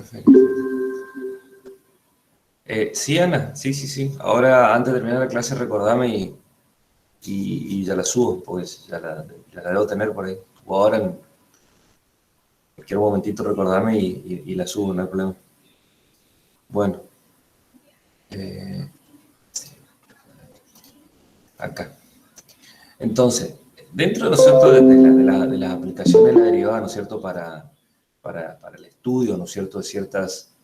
Perfecto. Sí, Ana, sí. Ahora, antes de terminar la clase, recordame y ya la subo, pues ya la debo tener por ahí. O ahora, en cualquier momentito, recordame y la subo, no hay problema. Bueno, eh, acá. Entonces, dentro, ¿no es cierto?, de las aplicaciones de la derivada, ¿no es cierto?, para el estudio, ¿no es cierto?, de ciertas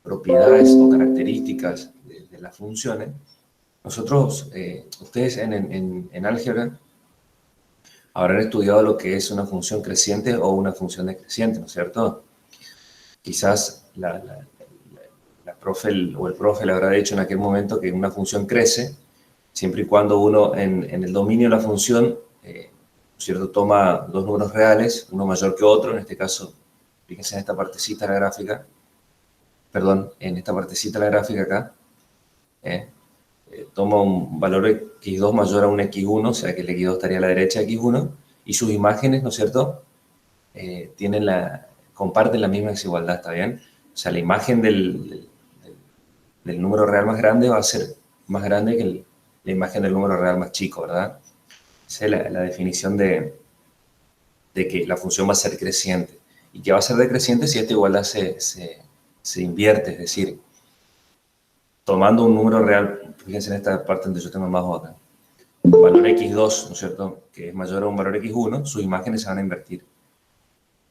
propiedades o características de las funciones, nosotros, ustedes en álgebra habrán estudiado lo que es una función creciente o una función decreciente, ¿no es cierto? Quizás la profe o el profe le habrá dicho en aquel momento que una función crece siempre y cuando uno en el dominio de la función, ¿cierto?, toma dos números reales, uno mayor que otro, en este caso, fíjense en esta partecita de la gráfica, perdón, en esta partecita de la gráfica acá, toma un valor x2 mayor a un x1, o sea que el x2 estaría a la derecha de x1, y sus imágenes, ¿no es cierto?, comparten la misma desigualdad, ¿está bien? O sea, la imagen del número real más grande va a ser más grande que la imagen del número real más chico, ¿verdad? Esa es la definición de que la función va a ser creciente. Y que va a ser decreciente si esta igualdad se invierte, es decir, tomando un número real, fíjense en esta parte donde yo tengo más acá, un valor x2, ¿no es cierto?, que es mayor a un valor x1, sus imágenes se van a invertir.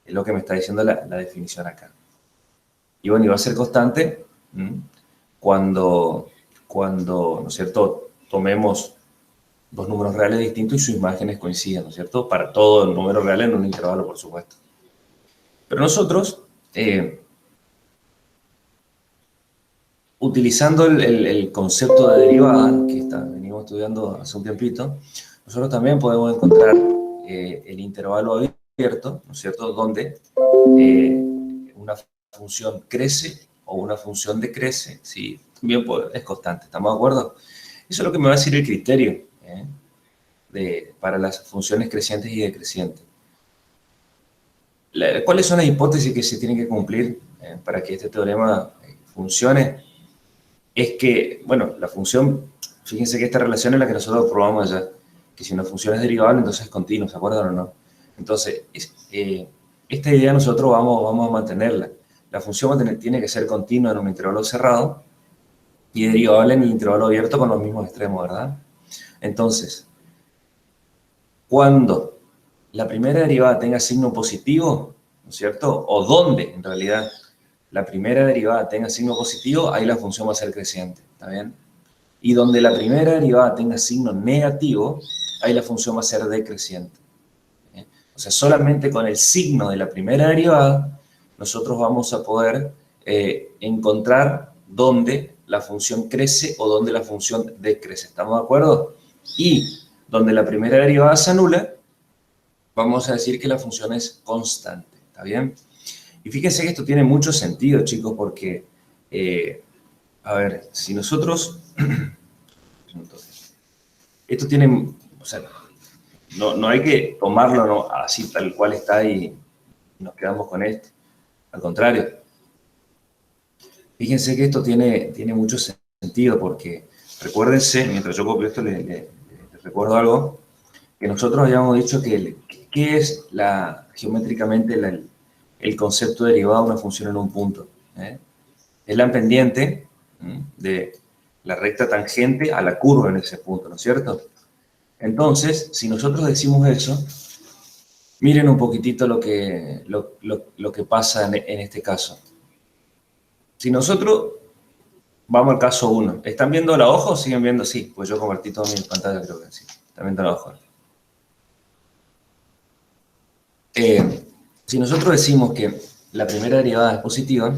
Es lo que me está diciendo la definición acá. Y bueno, y va a ser constante cuando, ¿no es cierto?, tomemos dos números reales distintos y sus imágenes coincidan, ¿no es cierto?, para todo el número real en un intervalo, por supuesto. Pero nosotros, utilizando el concepto de derivada, que venimos estudiando hace un tiempito, nosotros también podemos encontrar el intervalo abierto, ¿no es cierto?, donde una función crece o una función decrece, ¿sí? También es constante, ¿estamos de acuerdo? Eso es lo que me va a decir el criterio para las funciones crecientes y decrecientes. ¿Cuáles son las hipótesis que se tienen que cumplir para que este teorema funcione? Es que, bueno, la función, fíjense que esta relación es la que nosotros probamos allá, que si una función es derivable, entonces es continua, ¿se acuerdan o no? Entonces, esta idea nosotros vamos a mantenerla. La función tiene que ser continua en un intervalo cerrado y derivable en el intervalo abierto con los mismos extremos, ¿verdad? Entonces, cuando la primera derivada tenga signo positivo, ¿no es cierto?, o donde, en realidad, la primera derivada tenga signo positivo, ahí la función va a ser creciente, ¿está bien? Y donde la primera derivada tenga signo negativo, ahí la función va a ser decreciente. O sea, solamente con el signo de la primera derivada, nosotros vamos a poder encontrar dónde la función crece o dónde la función decrece. ¿Estamos de acuerdo? Y donde la primera derivada se anula, vamos a decir que la función es constante. ¿Está bien? Y fíjense que esto tiene mucho sentido, chicos, porque, a ver, si nosotros... esto tiene... O sea, no hay que tomarlo así tal cual está y nos quedamos con esto. Al contrario. Fíjense que esto tiene mucho sentido porque, recuérdense, mientras yo copio esto, les recuerdo algo, que nosotros habíamos dicho que ¿qué es geométricamente el concepto derivado de una función en un punto? Es la pendiente de la recta tangente a la curva en ese punto, ¿no es cierto? Entonces, si nosotros decimos eso, miren un poquitito lo que pasa en este caso. Si nosotros vamos al caso 1, ¿están viendo la hoja o siguen viendo? Sí, pues yo convertí toda mi pantalla, creo que sí. ¿Están viendo la hoja? Si nosotros decimos que la primera derivada es positiva,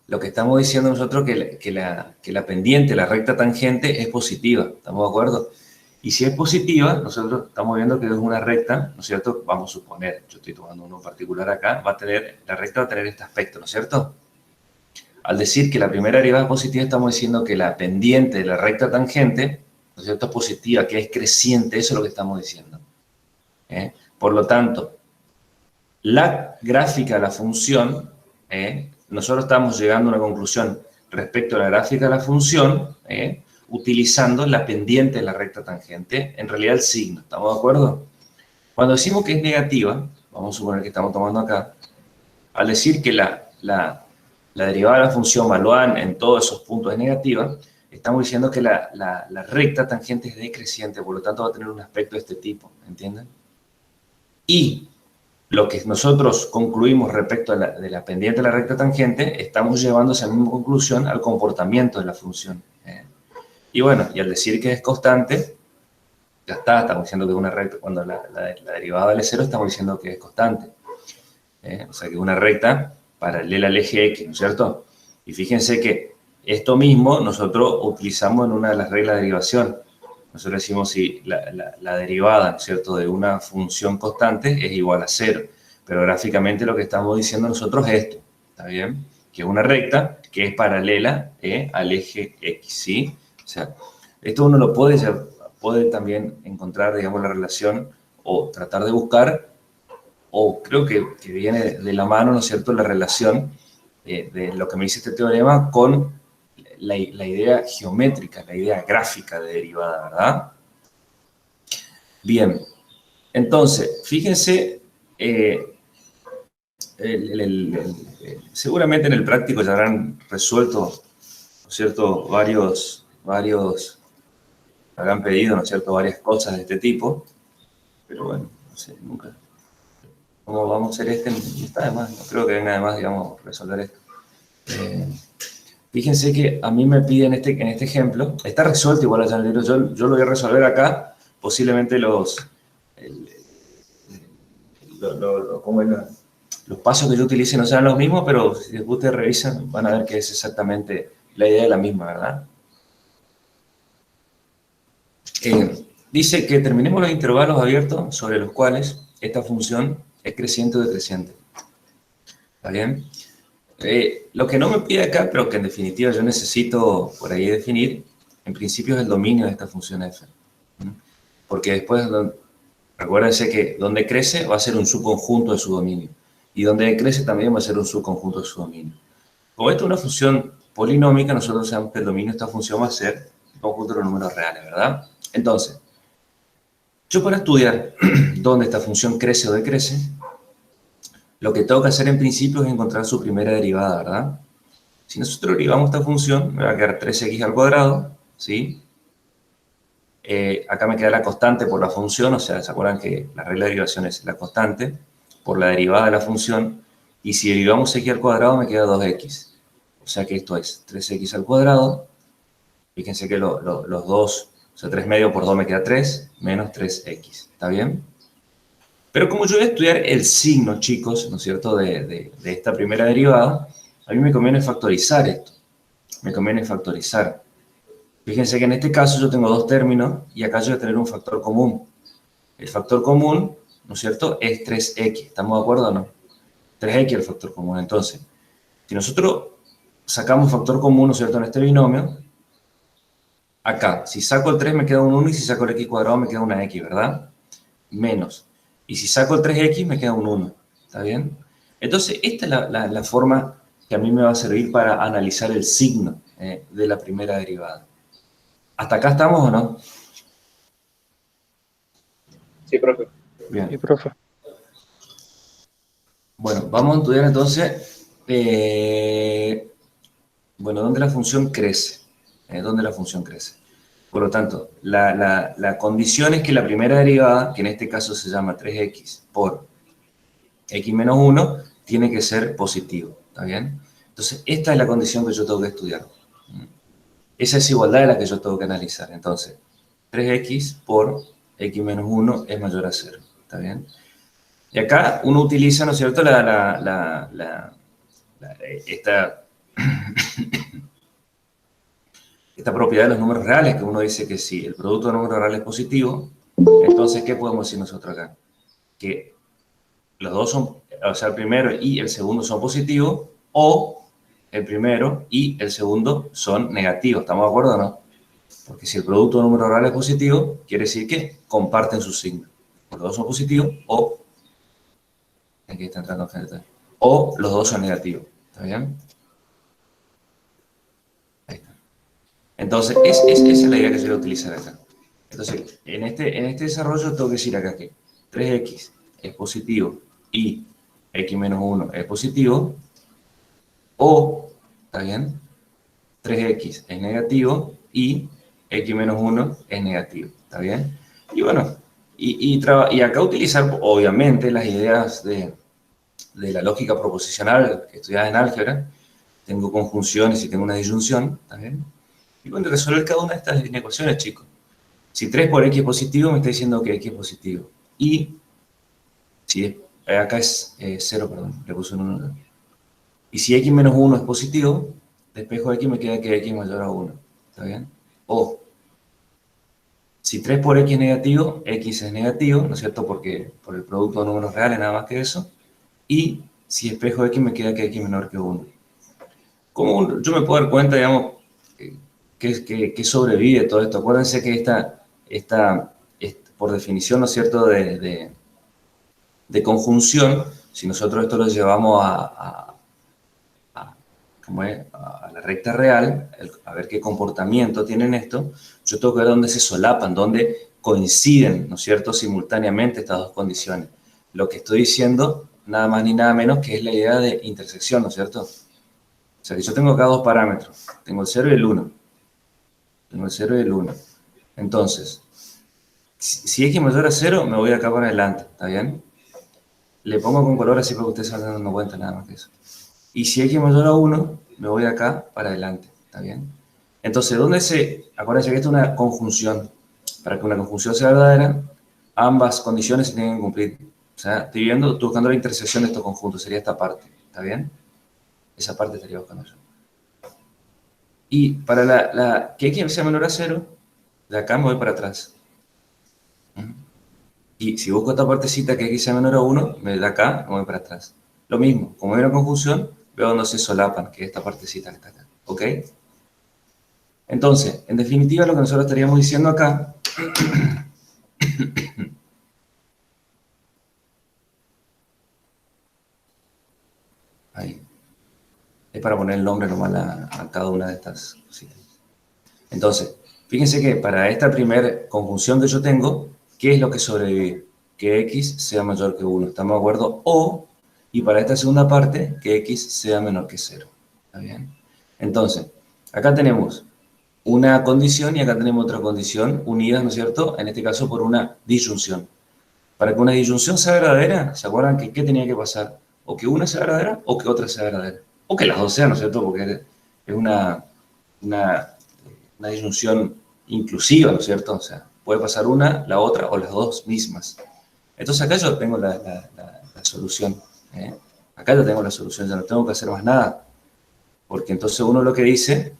lo que estamos diciendo nosotros es que la pendiente, la recta tangente, es positiva. ¿Estamos de acuerdo? Y si es positiva, nosotros estamos viendo que es una recta, ¿no es cierto? Vamos a suponer, yo estoy tomando uno particular acá, la recta va a tener este aspecto, ¿no es cierto? Al decir que la primera derivada es positiva, estamos diciendo que la pendiente de la recta tangente, ¿no es cierto?, es positiva, que es creciente, eso es lo que estamos diciendo. Por lo tanto, la gráfica de la función nosotros estamos llegando a una conclusión respecto a la gráfica de la función, utilizando la pendiente de la recta tangente, en realidad el signo, ¿estamos de acuerdo? Cuando decimos que es negativa, vamos a suponer que estamos tomando acá, al decir que la derivada de la función valuada en todos esos puntos es negativa, estamos diciendo que la recta tangente es decreciente, por lo tanto va a tener un aspecto de este tipo, ¿entienden? Y lo que nosotros concluimos respecto de la pendiente de la recta tangente, estamos llevando esa misma conclusión al comportamiento de la función. Y bueno, y al decir que es constante, ya está, estamos diciendo que es una recta, cuando la derivada vale 0, estamos diciendo que es constante. O sea, que es una recta paralela al eje X, ¿no es cierto? Y fíjense que esto mismo nosotros utilizamos en una de las reglas de derivación. Nosotros decimos si la derivada, ¿no es cierto?, de una función constante es igual a 0. Pero gráficamente lo que estamos diciendo nosotros es esto, ¿está bien? Que es una recta que es paralela al eje X, ¿sí? O sea, esto uno lo puede también encontrar, digamos, la relación o tratar de buscar, o creo que viene de la mano, ¿no es cierto?, la relación de lo que me dice este teorema con la idea geométrica, la idea gráfica de derivada, ¿verdad? Bien, entonces, fíjense, seguramente en el práctico ya habrán resuelto, ¿no es cierto?, varios, habrán pedido, ¿no es cierto?, varias cosas de este tipo, pero bueno, no sé, nunca. ¿Cómo vamos a hacer este? No está de más, no creo que venga de más, digamos, resolver esto. Fíjense que a mí me piden en este ejemplo, está resuelto igual allá en el libro, yo lo voy a resolver acá, posiblemente los pasos que yo utilice no sean los mismos, pero si ustedes revisan van a ver que es exactamente la idea de la misma, ¿verdad? Dice que terminemos los intervalos abiertos sobre los cuales esta función es creciente o decreciente. ¿Está bien? Lo que no me pide acá, pero que en definitiva yo necesito por ahí definir, en principio es el dominio de esta función f. Porque después, recuérdense que donde crece va a ser un subconjunto de su dominio. Y donde decrece también va a ser un subconjunto de su dominio. Como esto es una función polinómica, nosotros sabemos que el dominio de esta función va a ser el conjunto de los números reales, ¿verdad? Entonces, yo para estudiar dónde esta función crece o decrece, lo que tengo que hacer en principio es encontrar su primera derivada, ¿verdad? Si nosotros derivamos esta función, me va a quedar 3x al cuadrado, ¿sí? Acá me queda la constante por la función, o sea, ¿se acuerdan que la regla de derivación es la constante por la derivada de la función? Y si derivamos x al cuadrado me queda 2x. O sea que esto es 3x al cuadrado. Fíjense que los dos, o sea, 3 medio por 2 me queda 3, menos 3x. ¿Está bien? Pero como yo voy a estudiar el signo, chicos, ¿no es cierto?, de esta primera derivada, a mí me conviene factorizar esto. Me conviene factorizar. Fíjense que en este caso yo tengo dos términos y acá yo voy a tener un factor común. El factor común, ¿no es cierto?, es 3x. ¿Estamos de acuerdo o no? 3x es el factor común. Entonces, si nosotros sacamos factor común, ¿no es cierto?, en este binomio, acá, si saco el 3 me queda un 1 y si saco el x cuadrado me queda una x, ¿verdad? Menos. Y si saco el 3x me queda un 1. ¿Está bien? Entonces, esta es la forma que a mí me va a servir para analizar el signo de la primera derivada. ¿Hasta acá estamos o no? Sí, profe. Bien. Sí, profe. Bueno, vamos a estudiar entonces, bueno, ¿dónde la función crece? ¿Dónde la función crece? Por lo tanto, la condición es que la primera derivada, que en este caso se llama 3x por x menos 1, tiene que ser positivo, ¿está bien? Entonces, esta es la condición que yo tengo que estudiar. Esa es igualdad de la que yo tengo que analizar. Entonces, 3x por x menos 1 es mayor a 0, ¿está bien? Y acá uno utiliza, ¿no es cierto?, esta propiedad de los números reales, que uno dice que si el producto de números reales es positivo, entonces, ¿qué podemos decir nosotros acá? Que los dos son, o sea, el primero y el segundo son positivos, o el primero y el segundo son negativos. ¿Estamos de acuerdo o no? Porque si el producto de números reales es positivo, quiere decir que comparten su signo. Los dos son positivos o... Aquí está entrando gente. O los dos son negativos. ¿Está bien? Ahí está. Entonces, esa es la idea que yo voy a utilizar acá. Entonces, en este desarrollo tengo que decir acá que 3x es positivo y x menos 1 es positivo, o, ¿está bien? 3x es negativo y x menos 1 es negativo, ¿está bien? Y bueno, y acá utilizar obviamente las ideas de la lógica proposicional que estudiaba en álgebra. Tengo conjunciones y tengo una disyunción, ¿está bien? Y bueno, resolver cada una de estas ecuaciones, chicos. Si 3 por x es positivo, me está diciendo que x es positivo. Y si acá es 0, perdón, le puse un 1. Y si x menos 1 es positivo, despejo x me queda que x es mayor a 1. ¿Está bien? O si 3 por x es negativo, x es negativo, ¿no es cierto? Porque por el producto de números reales, nada más que eso. Y si despejo x me queda que x es menor que 1. ¿Cómo yo me puedo dar cuenta, digamos, que sobrevive todo esto? Acuérdense que esta por definición, ¿no es cierto?, de conjunción, si nosotros esto lo llevamos ¿cómo es? A la recta real, a ver qué comportamiento tienen esto, yo tengo que ver dónde se solapan, dónde coinciden, ¿no es cierto?, simultáneamente estas dos condiciones. Lo que estoy diciendo, nada más ni nada menos, que es la idea de intersección, ¿no es cierto? O sea, que yo tengo acá dos parámetros, tengo el 0 y el 1. Tengo el 0 y el 1. Entonces, si x mayor a 0, me voy acá para adelante, ¿está bien? Le pongo con color así para que ustedes se vayan dando cuenta, nada más que eso. Y si x mayor a 1, me voy acá para adelante, ¿está bien? Entonces, acuérdense que esto es una conjunción. Para que una conjunción sea verdadera, ambas condiciones se tienen que cumplir. O sea, estoy buscando la intersección de estos conjuntos, sería esta parte, ¿está bien? Esa parte estaría buscando yo. Y para que x sea menor a 0, de acá me voy para atrás. Y si busco esta partecita que x sea menor a 1, de acá me voy para atrás. Lo mismo, como hay una conjunción, veo dónde se solapan, que es esta partecita que está acá. ¿Ok? Entonces, en definitiva, lo que nosotros estaríamos diciendo acá ahí, es para poner el nombre nomás a cada una de estas cositas. Entonces, fíjense que para esta primera conjunción que yo tengo, ¿qué es lo que sobrevive? Que x sea mayor que 1, ¿estamos de acuerdo? Y para esta segunda parte, que x sea menor que 0. ¿Está bien? Entonces, acá tenemos una condición y acá tenemos otra condición unidas, ¿no es cierto? En este caso por una disyunción. Para que una disyunción sea verdadera, ¿se acuerdan que qué tenía que pasar? O que una sea verdadera o que otra sea verdadera. O que las dos sean, ¿no es cierto? Porque es una, una disyunción inclusiva, ¿no es cierto? O sea, puede pasar una, la otra o las dos mismas. Entonces acá yo tengo la solución. ¿Eh? Acá yo tengo la solución, ya no tengo que hacer más nada. Porque entonces uno lo que dice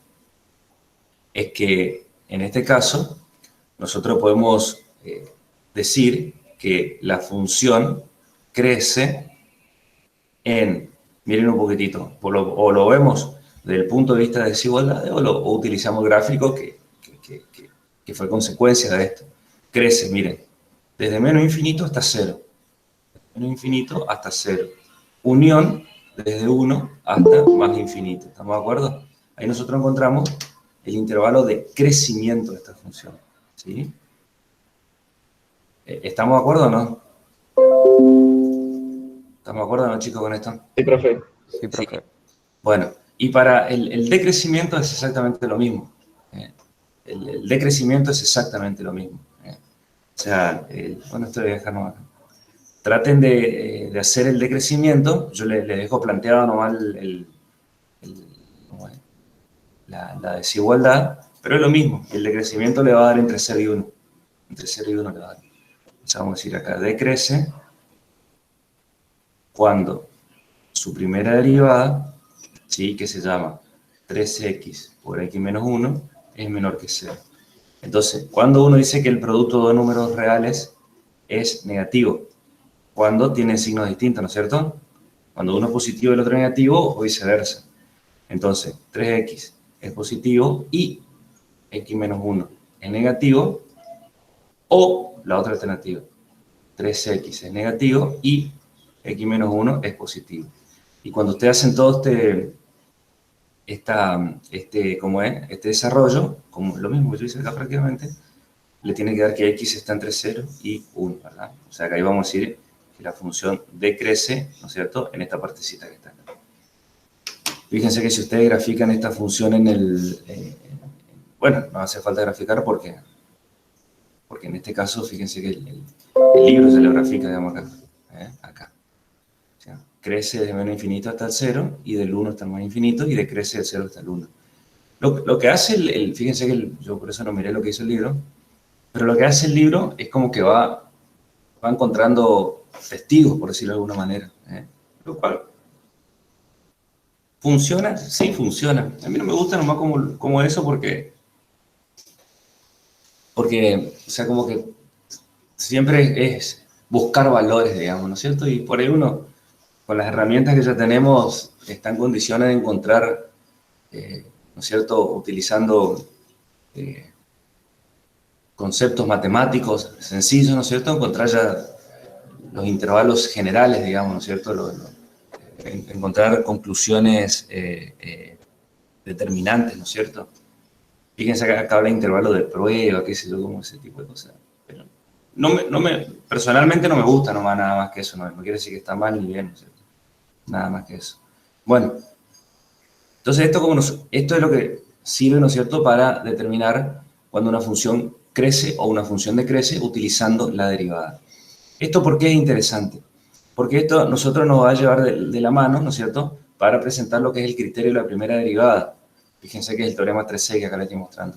es que en este caso nosotros podemos decir que la función crece miren un poquitito, o lo vemos desde el punto de vista de desigualdad o utilizamos gráficos que fue consecuencia de esto. Crece, miren, desde menos infinito hasta 0. Menos infinito hasta 0. Unión desde 1 hasta más infinito. ¿Estamos de acuerdo? Ahí nosotros encontramos el intervalo de crecimiento de esta función. ¿Sí? ¿Estamos de acuerdo o no? ¿Estamos de acuerdo o no, chicos, con esto? Sí, profe. Sí, profe. Bueno, y para el decrecimiento es exactamente lo mismo. El decrecimiento es exactamente lo mismo. O sea, bueno, esto voy a dejar nomás. Traten de hacer el decrecimiento. Yo les dejo planteado nomás la desigualdad, pero es lo mismo. El decrecimiento le va a dar entre 0 y 1. Entre 0 y 1 le va a dar. O sea, vamos a decir acá, decrece cuando su primera derivada, ¿sí?, que se llama 3x por x menos 1, es menor que 0. Entonces, cuando uno dice que el producto de números reales es negativo, cuando tienen signos distintos, ¿no es cierto? Cuando uno es positivo y el otro es negativo, o viceversa. Entonces, 3x es positivo y x menos 1 es negativo, o la otra alternativa, 3x es negativo y x menos 1 es positivo. Y cuando ustedes hacen todo este desarrollo, como lo mismo que yo hice acá prácticamente, le tiene que dar que x está entre 0 y 1, ¿verdad? O sea, que ahí vamos a decir que la función decrece, ¿no es cierto?, en esta partecita que está acá. Fíjense que si ustedes grafican esta función en el... bueno, no hace falta graficar porque en este caso, fíjense que el libro se lo grafica, digamos, acá. Acá. O sea, crece desde menos infinito hasta el 0, y del 1 hasta el más infinito, y decrece del 0 hasta el 1. Lo que hace fíjense que yo por eso no miré lo que hizo el libro, pero lo que hace el libro es como que va encontrando testigos, por decirlo de alguna manera. Lo cual funciona, sí funciona. A mí no me gusta nomás como eso porque, o sea, como que siempre es buscar valores, digamos, ¿no es cierto? Y por ahí uno, con las herramientas que ya tenemos, está en condiciones de encontrar, ¿no es cierto?, utilizando conceptos matemáticos sencillos, ¿no es cierto?, encontrar ya los intervalos generales, digamos, ¿no es cierto?, encontrar conclusiones determinantes, ¿no es cierto? Fíjense que acá habla de intervalo de prueba, qué sé yo, como ese tipo de cosas. Pero personalmente no me gusta nomás nada más que eso, no quiere decir que está mal ni bien, ¿no es cierto? Nada más que eso. Bueno, entonces esto es lo que sirve, ¿no es cierto?, para determinar cuando una función crece o una función decrece utilizando la derivada. ¿Esto por qué es interesante? Porque esto nosotros nos va a llevar de la mano, ¿no es cierto?, para presentar lo que es el criterio de la primera derivada. Fíjense que es el teorema 3C que acá les estoy mostrando.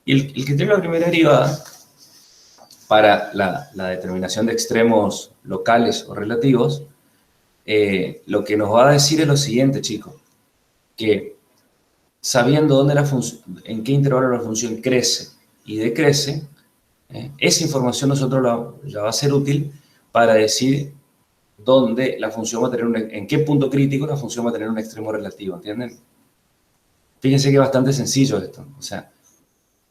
Y el criterio de la primera derivada, para la determinación de extremos locales o relativos, lo que nos va a decir es lo siguiente, chicos, que sabiendo en qué intervalo la función crece y decrece, esa información nosotros la va a ser útil para decir dónde la función va a tener en qué punto crítico la función va a tener un extremo relativo, ¿entienden? Fíjense que es bastante sencillo esto. O sea,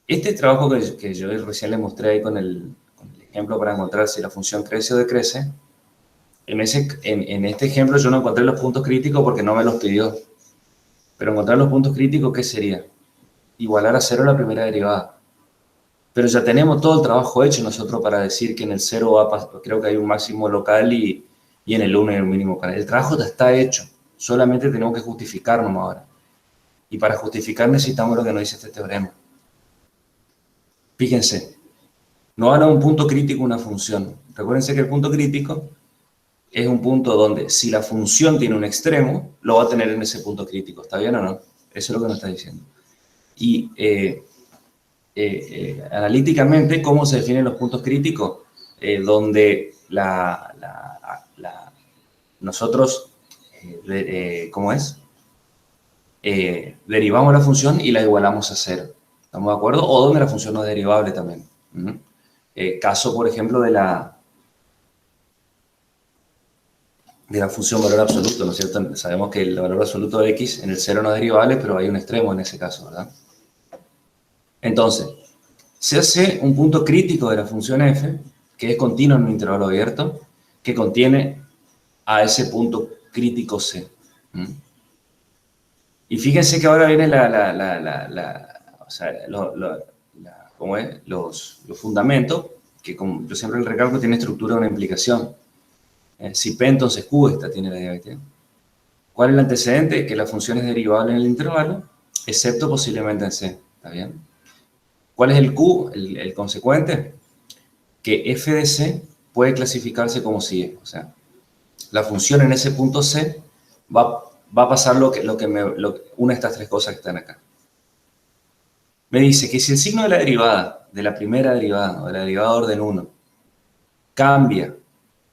este trabajo que yo recién les mostré ahí con el ejemplo para encontrar si la función crece o decrece, en este ejemplo yo no encontré los puntos críticos porque no me los pidió. Pero encontrar los puntos críticos, ¿qué sería? Igualar a 0 la primera derivada. Pero ya tenemos todo el trabajo hecho nosotros para decir que en el 0 creo que hay un máximo local y en el 1 hay un mínimo local. El trabajo ya está hecho. Solamente tenemos que justificarnos ahora. Y para justificar necesitamos lo que nos dice este teorema. Fíjense, no van a un punto crítico una función. Recuérdense que el punto crítico es un punto donde si la función tiene un extremo, lo va a tener en ese punto crítico. ¿Está bien o no? Eso es lo que nos está diciendo. Y analíticamente, ¿cómo se definen los puntos críticos? Donde nosotros, ¿cómo es? Derivamos la función y la igualamos a 0. ¿Estamos de acuerdo? O donde la función no es derivable también. Caso, por ejemplo, de la función valor absoluto, ¿no es cierto? Sabemos que el valor absoluto de x en el 0 no es derivable, pero hay un extremo en ese caso, ¿verdad? Entonces, se hace un punto crítico de la función f, que es continuo en un intervalo abierto, que contiene a ese punto crítico c. Y fíjense que ahora viene ¿cómo es? Los fundamentos, que como yo siempre les recalco, tiene estructura de una implicación. Si P, entonces Q, esta tiene la derivada. ¿Cuál es el antecedente? Que la función es derivable en el intervalo, excepto posiblemente en C. ¿Está bien? ¿Cuál es el Q, el consecuente? Que f de C puede clasificarse como sigue. O sea, la función en ese punto C va a pasar una de estas tres cosas que están acá. Me dice que si el signo de la derivada, de la primera derivada, o de la derivada de orden 1, cambia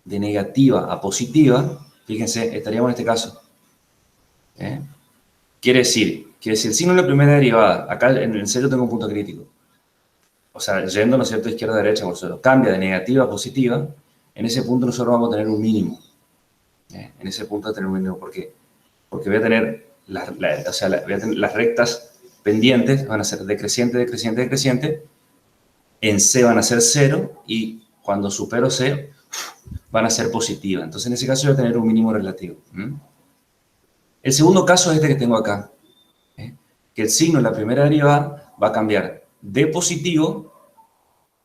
de negativa a positiva, fíjense, estaríamos en este caso. Quiere decir que si el signo de la primera derivada, acá en el 0 tengo un punto crítico, o sea, yendo, ¿no es cierto?, izquierda a derecha, por solo cambia de negativa a positiva, en ese punto nosotros vamos a tener un mínimo. En ese punto vamos a tener un mínimo. ¿Por qué? Porque voy a tener las rectas pendientes, van a ser decreciente, decreciente, decreciente, en C van a ser 0, y cuando supero C, van a ser positivas. Entonces, en ese caso, voy a tener un mínimo relativo. El segundo caso es este que tengo acá, que el signo de la primera derivada va a cambiar de positivo,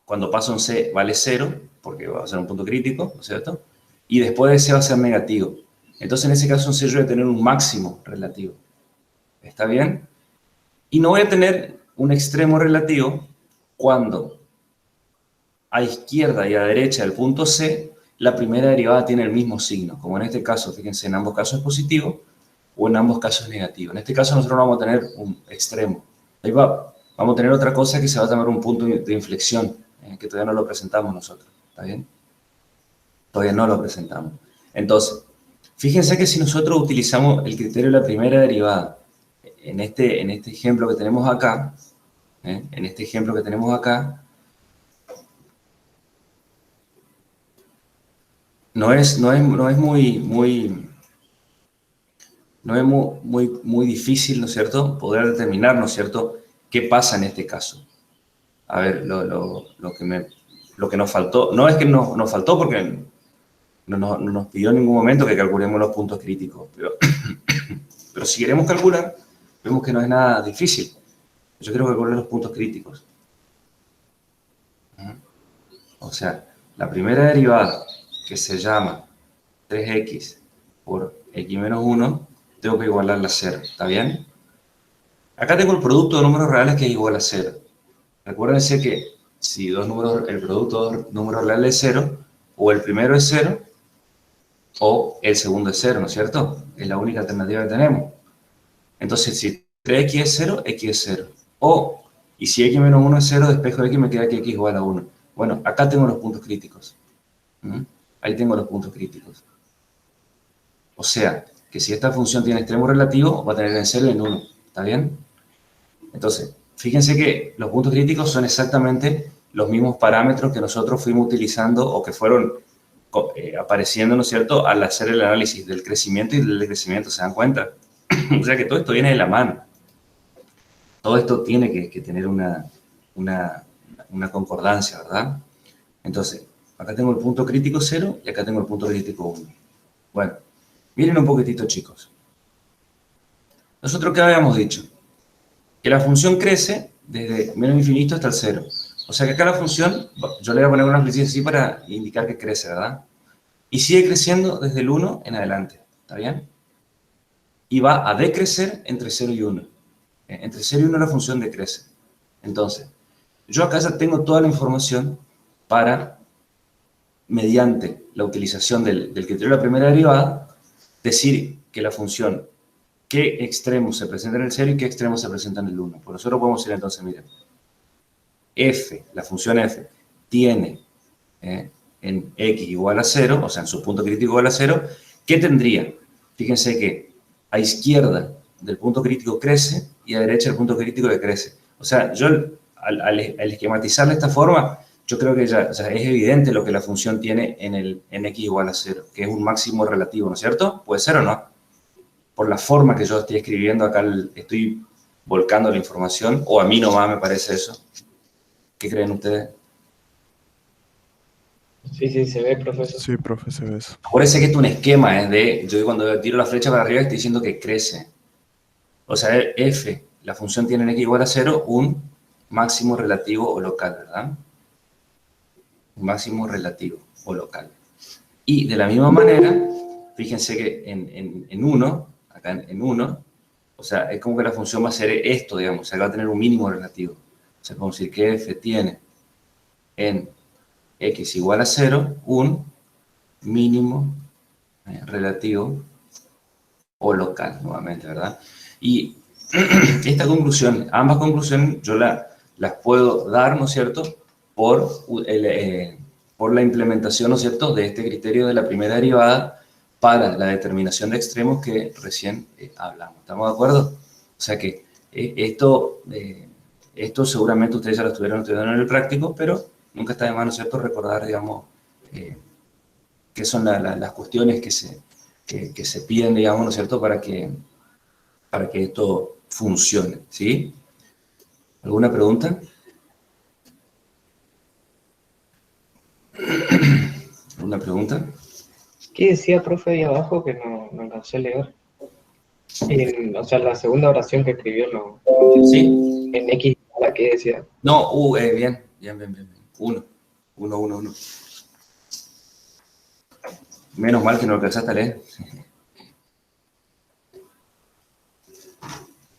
cuando paso en C vale 0, porque va a ser un punto crítico, ¿no es cierto? Y después de C va a ser negativo. Entonces en ese caso en C yo voy a tener un máximo relativo. ¿Está bien? Y no voy a tener un extremo relativo cuando a izquierda y a derecha del punto C, la primera derivada tiene el mismo signo. Como en este caso, fíjense, en ambos casos es positivo o en ambos casos es negativo. En este caso nosotros no vamos a tener un extremo. Ahí va, vamos a tener otra cosa que se va a llamar un punto de inflexión, que todavía no lo presentamos nosotros. ¿Está bien? Todavía no lo presentamos. Entonces, fíjense que si nosotros utilizamos el criterio de la primera derivada en este ejemplo que tenemos acá, en este ejemplo que tenemos acá, no es muy difícil, ¿no es cierto?, poder determinar, ¿no es cierto?, qué pasa en este caso. A ver, lo que nos faltó, no es que nos faltó porque no nos pidió en ningún momento que calculemos los puntos críticos, pero si queremos calcular, vemos que no es nada difícil. Yo quiero calcular los puntos críticos. O sea, la primera derivada, que se llama 3x por x menos 1, tengo que igualarla a 0, ¿está bien? Acá tengo el producto de números reales que es igual a 0. Recuérdense que si el producto de dos números reales es 0, o el primero es 0, o el segundo es 0, ¿no es cierto? Es la única alternativa que tenemos. Entonces, si 3x es 0, x es 0. Y si x menos 1 es 0, despejo de x me queda que x igual a 1. Bueno, acá tengo los puntos críticos. Ahí tengo los puntos críticos. O sea, que si esta función tiene extremo relativo, va a tener en 0 y en 1. ¿Está bien? Entonces, fíjense que los puntos críticos son exactamente los mismos parámetros que nosotros fuimos utilizando o que fueron apareciendo, ¿no es cierto?, al hacer el análisis del crecimiento y del decrecimiento, ¿se dan cuenta? O sea que todo esto viene de la mano. Todo esto tiene que tener una concordancia, ¿verdad? Entonces, acá tengo el punto crítico 0 y acá tengo el punto crítico 1. Bueno, miren un poquitito, chicos. ¿Nosotros qué habíamos dicho? Que la función crece desde menos infinito hasta el 0. O sea que acá la función, yo le voy a poner una flecha así para indicar que crece, ¿verdad? Y sigue creciendo desde el 1 en adelante, ¿está bien? Y va a decrecer entre 0 y 1. Entre 0 y 1 la función decrece. Entonces, yo acá ya tengo toda la información para, mediante la utilización del criterio de la primera derivada, decir que la función, qué extremos se presenta en el 0 y qué extremos se presentan en el 1. Por nosotros podemos decir entonces, miren, f, la función f, tiene en x igual a 0, o sea, en su punto crítico igual a 0, ¿qué tendría? Fíjense que a izquierda del punto crítico crece y a derecha del punto crítico decrece. O sea, yo al esquematizarla de esta forma, yo creo que ya es evidente lo que la función tiene en x igual a 0, que es un máximo relativo, ¿no es cierto? ¿Puede ser o no? Por la forma que yo estoy escribiendo acá, estoy volcando la información, o a mí nomás me parece eso. ¿Qué creen ustedes? Sí, se ve, profesor. Sí, profe, se ve eso. Acuérdense que esto es un esquema, yo cuando tiro la flecha para arriba estoy diciendo que crece. O sea, f, la función tiene en x igual a 0 un máximo relativo o local, ¿verdad? Un máximo relativo o local. Y de la misma manera, fíjense que en 1, acá en 1, o sea, es como que la función va a ser esto, digamos, o sea, va a tener un mínimo relativo. O sea, podemos decir que f tiene en x igual a 0 un mínimo relativo o local, nuevamente, ¿verdad? Y esta conclusión, ambas conclusiones, yo las puedo dar, ¿no es cierto?, por la implementación, ¿no es cierto?, de este criterio de la primera derivada para la determinación de extremos que recién hablamos. ¿Estamos de acuerdo? O sea que esto seguramente ustedes ya lo estuvieron estudiando en el práctico, pero nunca está de más, ¿no es cierto?, recordar, digamos, qué son las cuestiones que se piden, digamos, ¿no es cierto?, para que esto funcione, ¿sí? ¿Alguna pregunta? ¿Alguna pregunta? ¿Qué decía, profe, ahí abajo que no alcancé a leer? O sea, la segunda oración que escribió no, ¿Sí? en X, la que decía. No, bien. 1. 1. Menos mal que no alcanzaste a leer.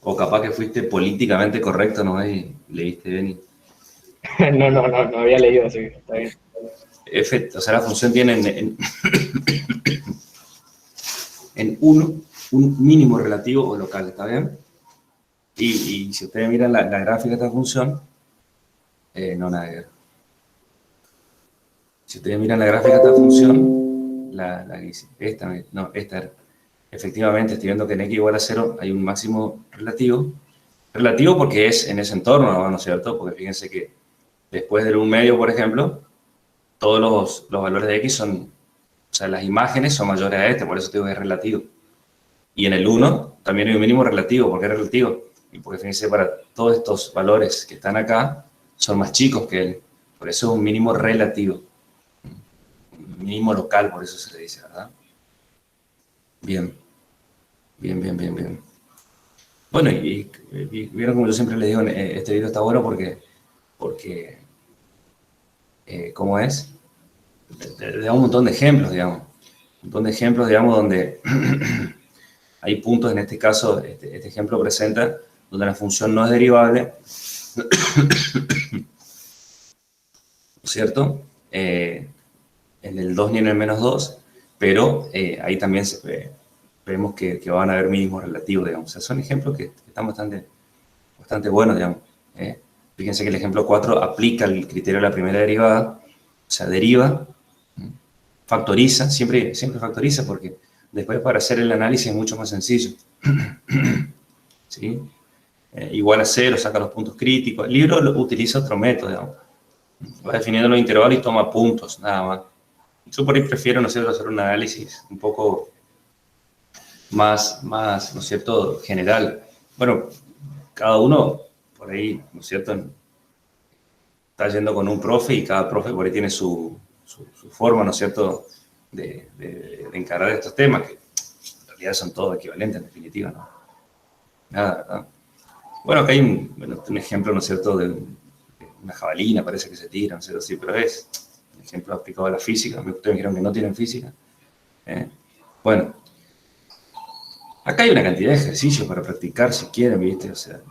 O capaz que fuiste políticamente correcto, ¿no? Y leíste bien. No había leído así, está bien. O sea, la función tiene en 1 un mínimo relativo o local, ¿está bien? Y si ustedes miran la gráfica de esta función, no, nada que ver. Si ustedes miran la gráfica de esta función, esta era. Efectivamente, estoy viendo que en x igual a 0 hay un máximo relativo. Relativo porque es en ese entorno, ¿no es cierto? Porque fíjense que después del 1 medio, por ejemplo, todos los valores de x son, o sea, las imágenes son mayores a este, por eso digo que es relativo. Y en el 1 también hay un mínimo relativo, porque es relativo. Y porque fíjense, para todos estos valores que están acá, son más chicos que él. Por eso es un mínimo relativo. Un mínimo local, por eso se le dice, ¿verdad? Bien. Bueno, y vieron como yo siempre les digo, este video está bueno porque ¿cómo es? Le da un montón de ejemplos, digamos. Un montón de ejemplos, digamos, donde hay puntos, en este caso, este ejemplo presenta, donde la función no es derivable, ¿cierto? En el 2 ni en el -2, pero ahí también vemos que van a haber mínimos relativos, digamos. O sea, son ejemplos que están bastante buenos, digamos. Fíjense que el ejemplo 4 aplica el criterio de la primera derivada, o sea, deriva, factoriza, siempre factoriza, porque después para hacer el análisis es mucho más sencillo. ¿Sí? Igual a 0, saca los puntos críticos. El libro utiliza otro método, digamos. Va definiendo los intervalos y toma puntos, nada más. Yo por ahí prefiero, ¿no es cierto?, hacer un análisis un poco más, ¿no es cierto?, general. Bueno, cada uno por ahí, ¿no es cierto?, está yendo con un profe y cada profe por ahí tiene su forma, ¿no es cierto?, de encarar estos temas, que en realidad son todos equivalentes en definitiva, ¿no? Nada, ¿verdad? Bueno, acá hay un ejemplo, ¿no es cierto?, de una jabalina, parece que se tira, no sé, así, pero es un ejemplo aplicado a la física. Ustedes me dijeron que no tienen física. Bueno, acá hay una cantidad de ejercicios para practicar si quieren, ¿viste? O sea,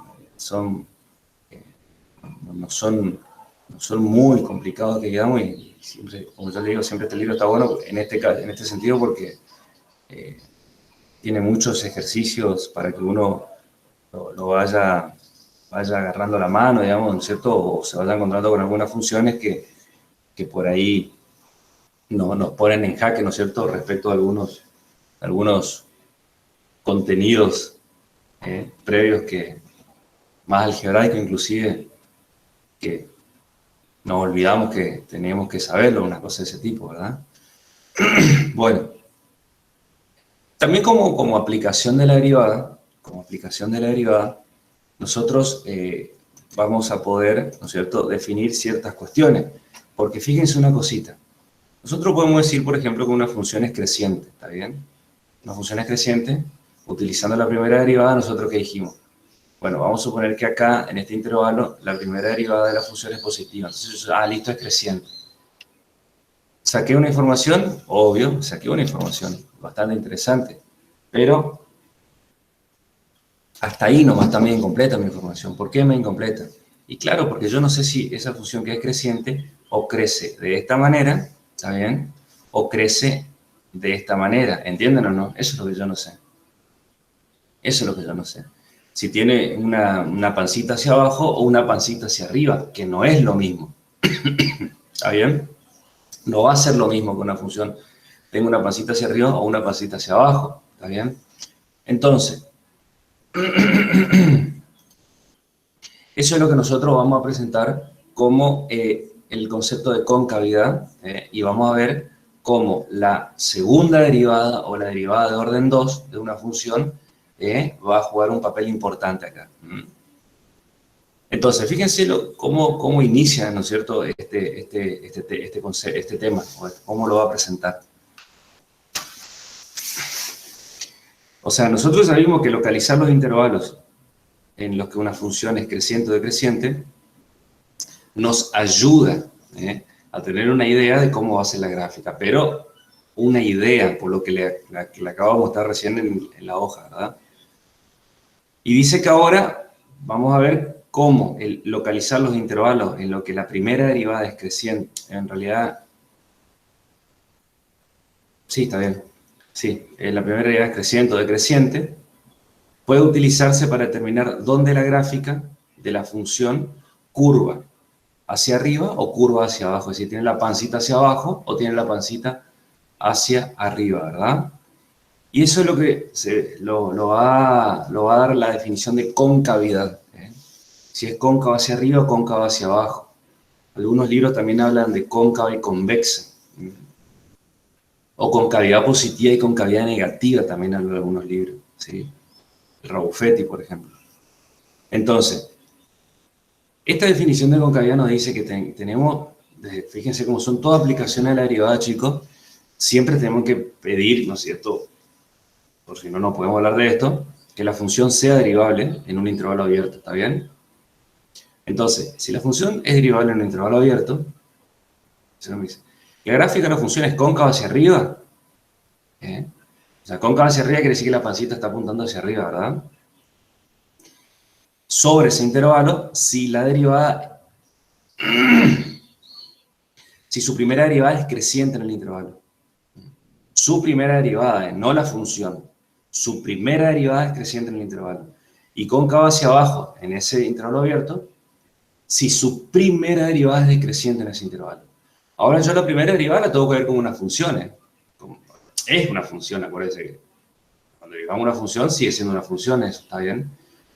no son muy complicados que digamos, y siempre, como yo le digo, siempre este libro está bueno en este sentido porque tiene muchos ejercicios para que uno lo vaya agarrando la mano, digamos, ¿no es cierto? O se vaya encontrando con algunas funciones que por ahí nos ponen en jaque, ¿no es cierto?, respecto a algunos contenidos previos que, más algebraicos inclusive, que nos olvidamos que teníamos que saberlo, una cosa de ese tipo, ¿verdad? Bueno, también como aplicación de la derivada, nosotros vamos a poder, ¿no es cierto?, definir ciertas cuestiones. Porque fíjense una cosita. Nosotros podemos decir, por ejemplo, que una función es creciente, ¿está bien? Una función es creciente, utilizando la primera derivada, ¿nosotros qué dijimos? Bueno, vamos a suponer que acá, en este intervalo, la primera derivada de la función es positiva. Entonces, listo, es creciente. ¿Saqué una información? Obvio, saqué una información bastante interesante. Pero hasta ahí nomás también incompleta mi información. ¿Por qué me incompleta? Y claro, porque yo no sé si esa función que es creciente o crece de esta manera, ¿está bien? O crece de esta manera, ¿entienden o no? Eso es lo que yo no sé. Eso es lo que yo no sé. Si tiene una pancita hacia abajo o una pancita hacia arriba, que no es lo mismo. ¿Está bien? No va a ser lo mismo que una función tenga una pancita hacia arriba o una pancita hacia abajo. ¿Está bien? Entonces, eso es lo que nosotros vamos a presentar como el concepto de concavidad y vamos a ver cómo la segunda derivada o la derivada de orden 2 de una función va a jugar un papel importante acá. Entonces, fíjense cómo inicia, ¿no es cierto?, este tema, o cómo lo va a presentar. O sea, nosotros sabemos que localizar los intervalos en los que una función es creciente o decreciente nos ayuda a tener una idea de cómo va a ser la gráfica, pero una idea, por lo que le acabo de mostrar recién en la hoja, ¿verdad? Y dice que ahora vamos a ver cómo localizar los intervalos en lo que la primera derivada es creciente. En realidad, sí, está bien. Sí, la primera derivada es creciente o decreciente. Puede utilizarse para determinar dónde la gráfica de la función curva hacia arriba o curva hacia abajo. Es decir, tiene la pancita hacia abajo o tiene la pancita hacia arriba, ¿verdad? Y eso es lo que lo va a dar la definición de concavidad. Si es cóncava hacia arriba o cóncava hacia abajo. Algunos libros también hablan de cóncava y convexa. O concavidad positiva y concavidad negativa, también hablan algunos libros. ¿Sí? Rabuffetti, por ejemplo. Entonces, esta definición de concavidad nos dice que tenemos, fíjense cómo son todas aplicaciones de la derivada, chicos, siempre tenemos que pedir, ¿no es cierto?, por si no, no podemos hablar de esto, que la función sea derivable en un intervalo abierto, ¿está bien? Entonces, si la función es derivable en un intervalo abierto, se nos dice, la gráfica de la función es cóncava hacia arriba, o sea, cóncava hacia arriba quiere decir que la pancita está apuntando hacia arriba, ¿verdad? Sobre ese intervalo, si la derivada, si su primera derivada es creciente en el intervalo. Su primera derivada, no la función. Su primera derivada es creciente en el intervalo. Y cóncava hacia abajo, en ese intervalo abierto, si su primera derivada es decreciente en ese intervalo. Ahora yo la primera derivada la tengo que ver como una función. Es una función, acuérdense que cuando derivamos una función sigue siendo una función, eso, ¿está bien?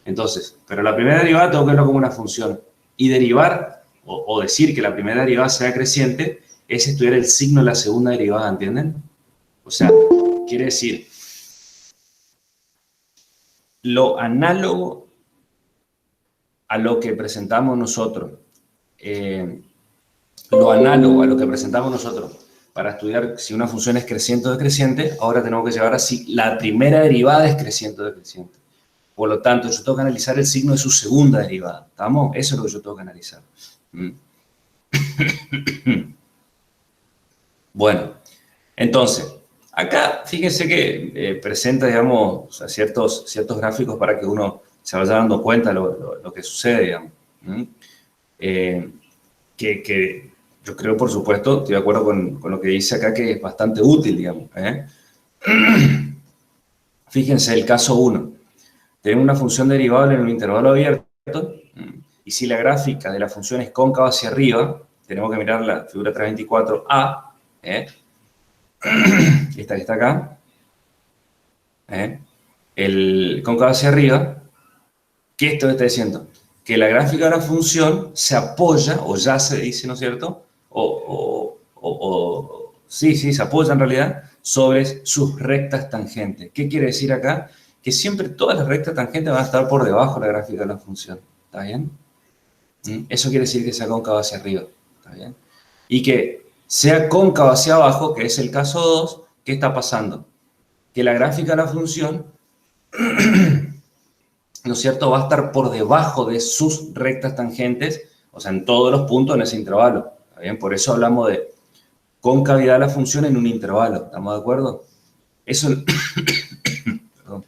Entonces, pero la primera derivada tengo que verlo como una función. Y derivar, o decir que la primera derivada sea creciente, es estudiar el signo de la segunda derivada, ¿entienden? O sea, quiere decir, lo análogo a lo que presentamos nosotros, para estudiar si una función es creciente o decreciente, ahora tenemos que llevar a si la primera derivada es creciente o decreciente. Por lo tanto, yo tengo que analizar el signo de su segunda derivada. ¿Estamos? Eso es lo que yo tengo que analizar. Bueno, entonces, acá fíjense que presenta, digamos, o sea, ciertos gráficos para que uno se vaya dando cuenta de lo que sucede, digamos. Que yo creo, por supuesto, estoy de acuerdo con lo que dice acá, que es bastante útil, digamos. Fíjense el caso 1. Tenemos una función derivable en un intervalo abierto, y si la gráfica de la función es cóncava hacia arriba, tenemos que mirar la figura 324A, esta que está acá, el cóncava hacia arriba, ¿qué esto está diciendo? Que la gráfica de la función se apoya, o ya se dice, ¿no es cierto? Sí, se apoya en realidad sobre sus rectas tangentes. ¿Qué quiere decir acá? Que siempre todas las rectas tangentes van a estar por debajo de la gráfica de la función. ¿Está bien? Eso quiere decir que sea cóncava hacia arriba. ¿Está bien? Y que sea cóncava hacia abajo, que es el caso 2, ¿qué está pasando? Que la gráfica de la función, ¿no es cierto?, va a estar por debajo de sus rectas tangentes, o sea, en todos los puntos en ese intervalo. ¿Está bien? Por eso hablamos de concavidad de la función en un intervalo. ¿Estamos de acuerdo? Eso, perdón.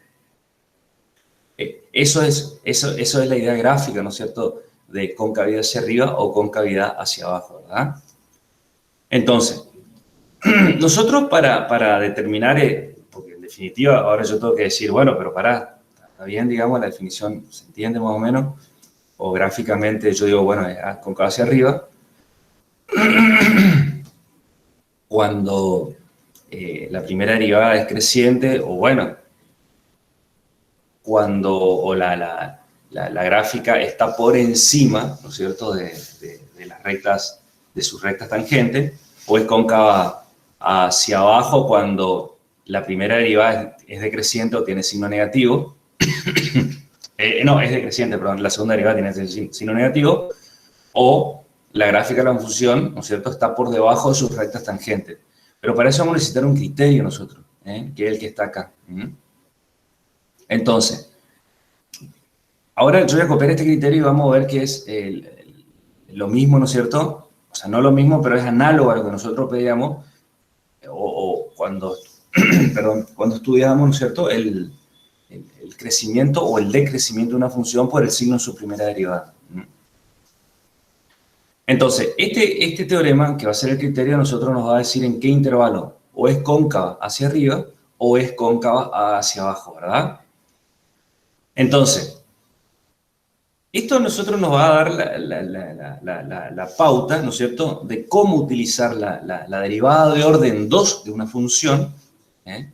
Eso es la idea gráfica, ¿no es cierto?, de concavidad hacia arriba o concavidad hacia abajo, ¿verdad? Entonces, nosotros para determinar, porque en definitiva ahora yo tengo que decir, bueno, pero pará, está bien, digamos, la definición se entiende más o menos, o gráficamente yo digo, bueno, cóncava hacia arriba, cuando la primera derivada es creciente, o bueno, cuando la gráfica está por encima, ¿no es cierto?, de las rectas, de sus rectas tangentes, o es cóncava hacia abajo cuando la primera derivada es decreciente o tiene signo negativo. No, es decreciente, perdón, la segunda derivada tiene signo negativo, o la gráfica de la función, ¿no es cierto?, está por debajo de sus rectas tangentes. Pero para eso vamos a necesitar un criterio nosotros, que es el que está acá. Entonces, ahora yo voy a copiar este criterio y vamos a ver que es lo mismo, ¿no es cierto? O sea, no lo mismo, pero es análogo a lo que nosotros pedíamos, o cuando, perdón, cuando estudiábamos, ¿no es cierto?, el crecimiento o el decrecimiento de una función por el signo en su primera derivada. Entonces, este teorema, que va a ser el criterio, a nosotros nos va a decir en qué intervalo o es cóncava hacia arriba o es cóncava hacia abajo, ¿verdad? Entonces, esto a nosotros nos va a dar la pauta, ¿no es cierto?, de cómo utilizar la derivada de orden 2 de una función, ¿eh?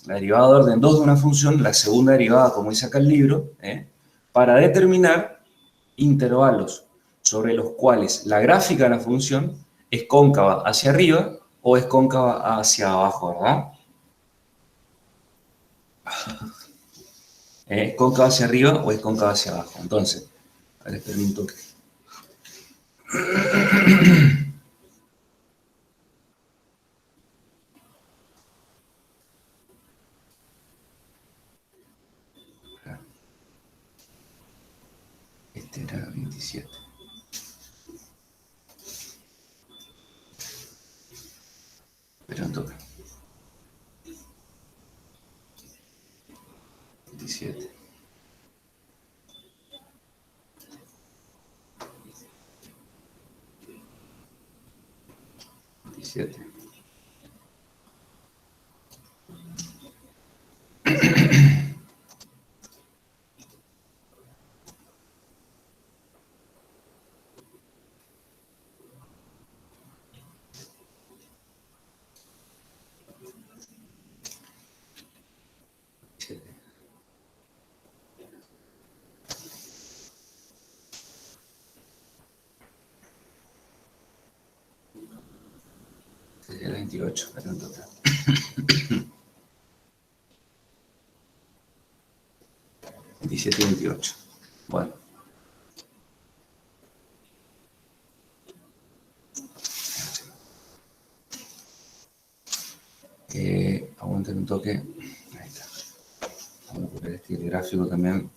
La derivada de orden 2 de una función, la segunda derivada, como dice acá el libro, para determinar intervalos sobre los cuales la gráfica de la función es cóncava hacia arriba o es cóncava hacia abajo, ¿verdad? ¿Es cóncava hacia arriba o es cóncava hacia abajo? Entonces, a ver, esperen un toque. Este era 27. Espera un toque. 27. Sería el 28, pero en total. 27 y 28. Bueno. Aguanten un toque. Ahí está. Vamos a poner este gráfico también.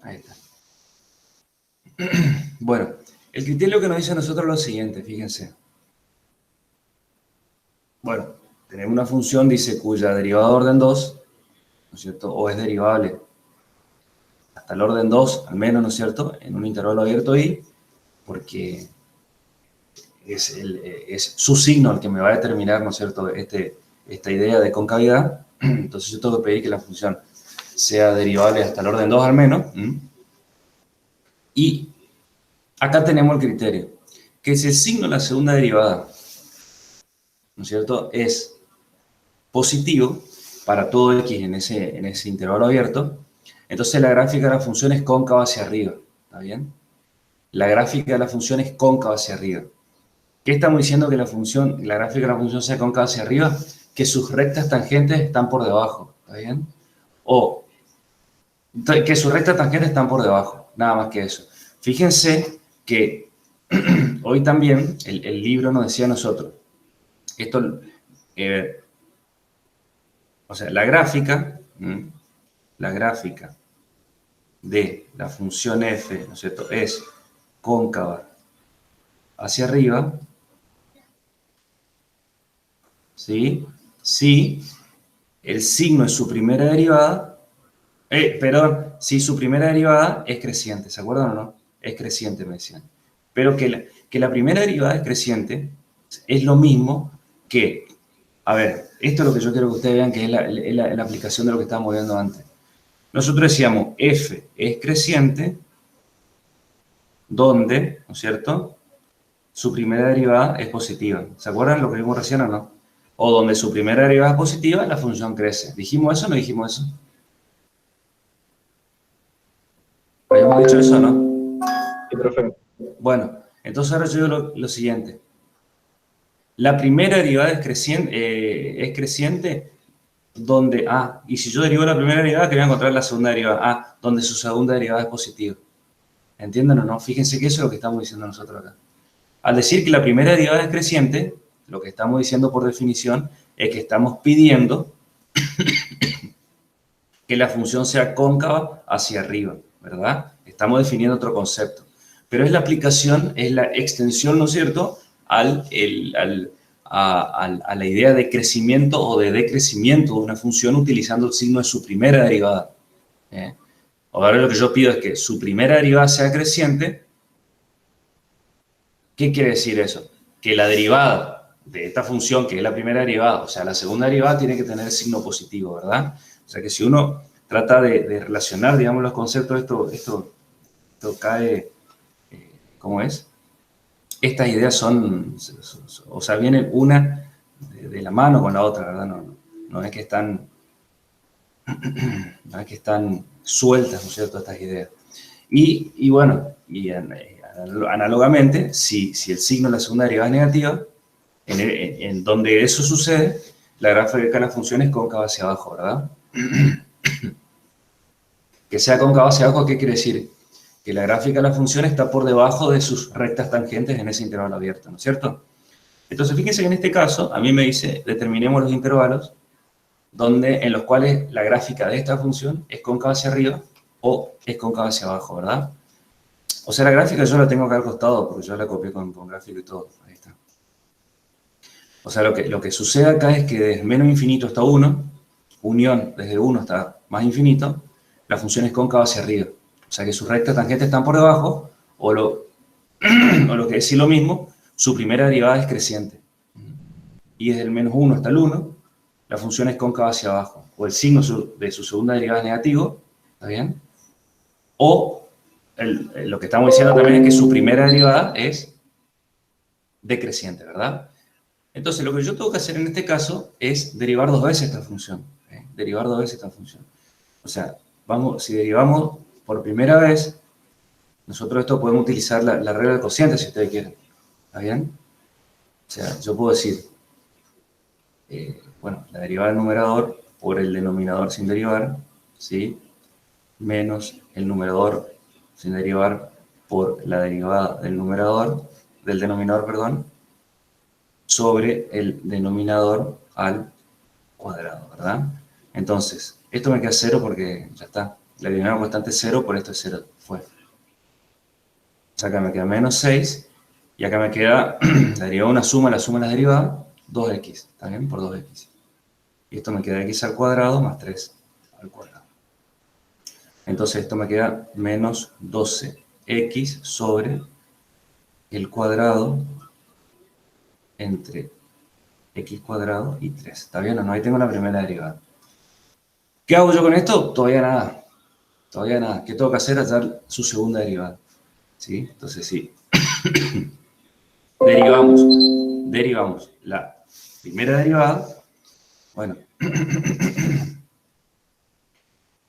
Ahí está. Bueno, el criterio que nos dice a nosotros es lo siguiente, fíjense. Bueno, tenemos una función, dice, cuya derivada de orden 2, ¿no es cierto? O es derivable hasta el orden 2, al menos, ¿no es cierto?, en un intervalo abierto y, porque es su signo el que me va a determinar, ¿no es cierto?, esta idea de concavidad. Entonces yo tengo que pedir que la función sea derivable hasta el orden 2 al menos. Y acá tenemos el criterio, que si el signo de la segunda derivada, ¿no es cierto?, es positivo para todo x en ese intervalo abierto, entonces la gráfica de la función es cóncava hacia arriba, ¿está bien? La gráfica de la función es cóncava hacia arriba. ¿Qué estamos diciendo que la gráfica de la función sea cóncava hacia arriba? Que sus rectas tangentes están por debajo, ¿está bien? O que sus rectas tangentes están por debajo, nada más que eso. Fíjense que hoy también el libro nos decía a nosotros, esto, o sea, la gráfica de la función f, ¿no es cierto?, es cóncava hacia arriba, ¿sí? Si el signo es su primera derivada, perdón, si su primera derivada es creciente, ¿se acuerdan o no? Es creciente, me decían. Pero que la primera derivada es creciente es lo mismo que, a ver, esto es lo que yo quiero que ustedes vean que es la aplicación de lo que estábamos viendo antes. Nosotros decíamos f es creciente donde, ¿no es cierto?, su primera derivada es positiva. ¿Se acuerdan lo que vimos recién o no? o donde su primera derivada es positiva, la función crece. ¿Dijimos eso o no dijimos eso? ¿Habíamos dicho eso o no? Sí, profe. Bueno, entonces ahora yo digo lo siguiente. La primera derivada es creciente donde A, y si yo derivo la primera derivada, que voy a encontrar la segunda derivada A, donde su segunda derivada es positiva. ¿Entienden o no? Fíjense que eso es lo que estamos diciendo nosotros acá. Al decir que la primera derivada es creciente, lo que estamos diciendo por definición es que estamos pidiendo que la función sea cóncava hacia arriba, ¿verdad? Estamos definiendo otro concepto. Pero es la aplicación, es la extensión, ¿no es cierto?, a la idea de crecimiento o de decrecimiento de una función utilizando el signo de su primera derivada. Ahora lo que yo pido es que su primera derivada sea creciente. ¿Qué quiere decir eso? Que la derivada de esta función, que es la primera derivada, o sea, la segunda derivada tiene que tener signo positivo, ¿verdad? O sea, que si uno trata de relacionar, digamos, los conceptos, esto cae, ¿cómo es? Estas ideas o sea, vienen una de la mano con la otra, ¿verdad? No es que están, no es que están sueltas, ¿no es cierto?, estas ideas. Y bueno, análogamente, si el signo de la segunda derivada es negativa, en donde eso sucede, la gráfica de la función es cóncava hacia abajo, ¿verdad? Que sea cóncava hacia abajo, ¿qué quiere decir? Que la gráfica de la función está por debajo de sus rectas tangentes en ese intervalo abierto, ¿no es cierto? Entonces, fíjense que en este caso, a mí me dice, determinemos los intervalos en los cuales la gráfica de esta función es cóncava hacia arriba o es cóncava hacia abajo, ¿verdad? O sea, la gráfica yo la tengo acá al costado, porque yo la copié con gráfico y todo. Ahí está. O sea, lo que sucede acá es que desde menos infinito hasta 1, unión desde 1 hasta más infinito, la función es cóncava hacia arriba. O sea, que sus rectas tangentes están por debajo, o lo que es lo mismo, su primera derivada es creciente. Y desde el menos 1 hasta el 1, la función es cóncava hacia abajo. O el signo de su segunda derivada es negativo, ¿está bien? O lo que estamos diciendo también es que su primera derivada es decreciente, ¿verdad? Entonces, lo que yo tengo que hacer en este caso es derivar dos veces esta función. Derivar dos veces esta función. O sea, si derivamos por primera vez, nosotros esto podemos utilizar la regla del cociente si ustedes quieren. ¿Está bien? O sea, yo puedo decir, bueno, la derivada del numerador por el denominador sin derivar, ¿sí? Menos el numerador sin derivar por la derivada del denominador, perdón, sobre el denominador al cuadrado, ¿verdad? Entonces, esto me queda 0 porque ya está. La derivada constante es 0, por esto es 0, fue. O sea, acá me queda menos 6, y acá me queda la derivada la suma de las derivadas, 2x, ¿está bien? Por 2x. Y esto me queda x al cuadrado más 3 al cuadrado. Entonces esto me queda menos 12x sobre el cuadrado entre x cuadrado y 3. ¿Está bien o no? Ahí tengo la primera derivada. ¿Qué hago yo con esto? Todavía nada. Todavía nada. ¿Qué tengo que hacer? Hallar su segunda derivada. ¿Sí? Entonces sí. Derivamos la primera derivada. Bueno.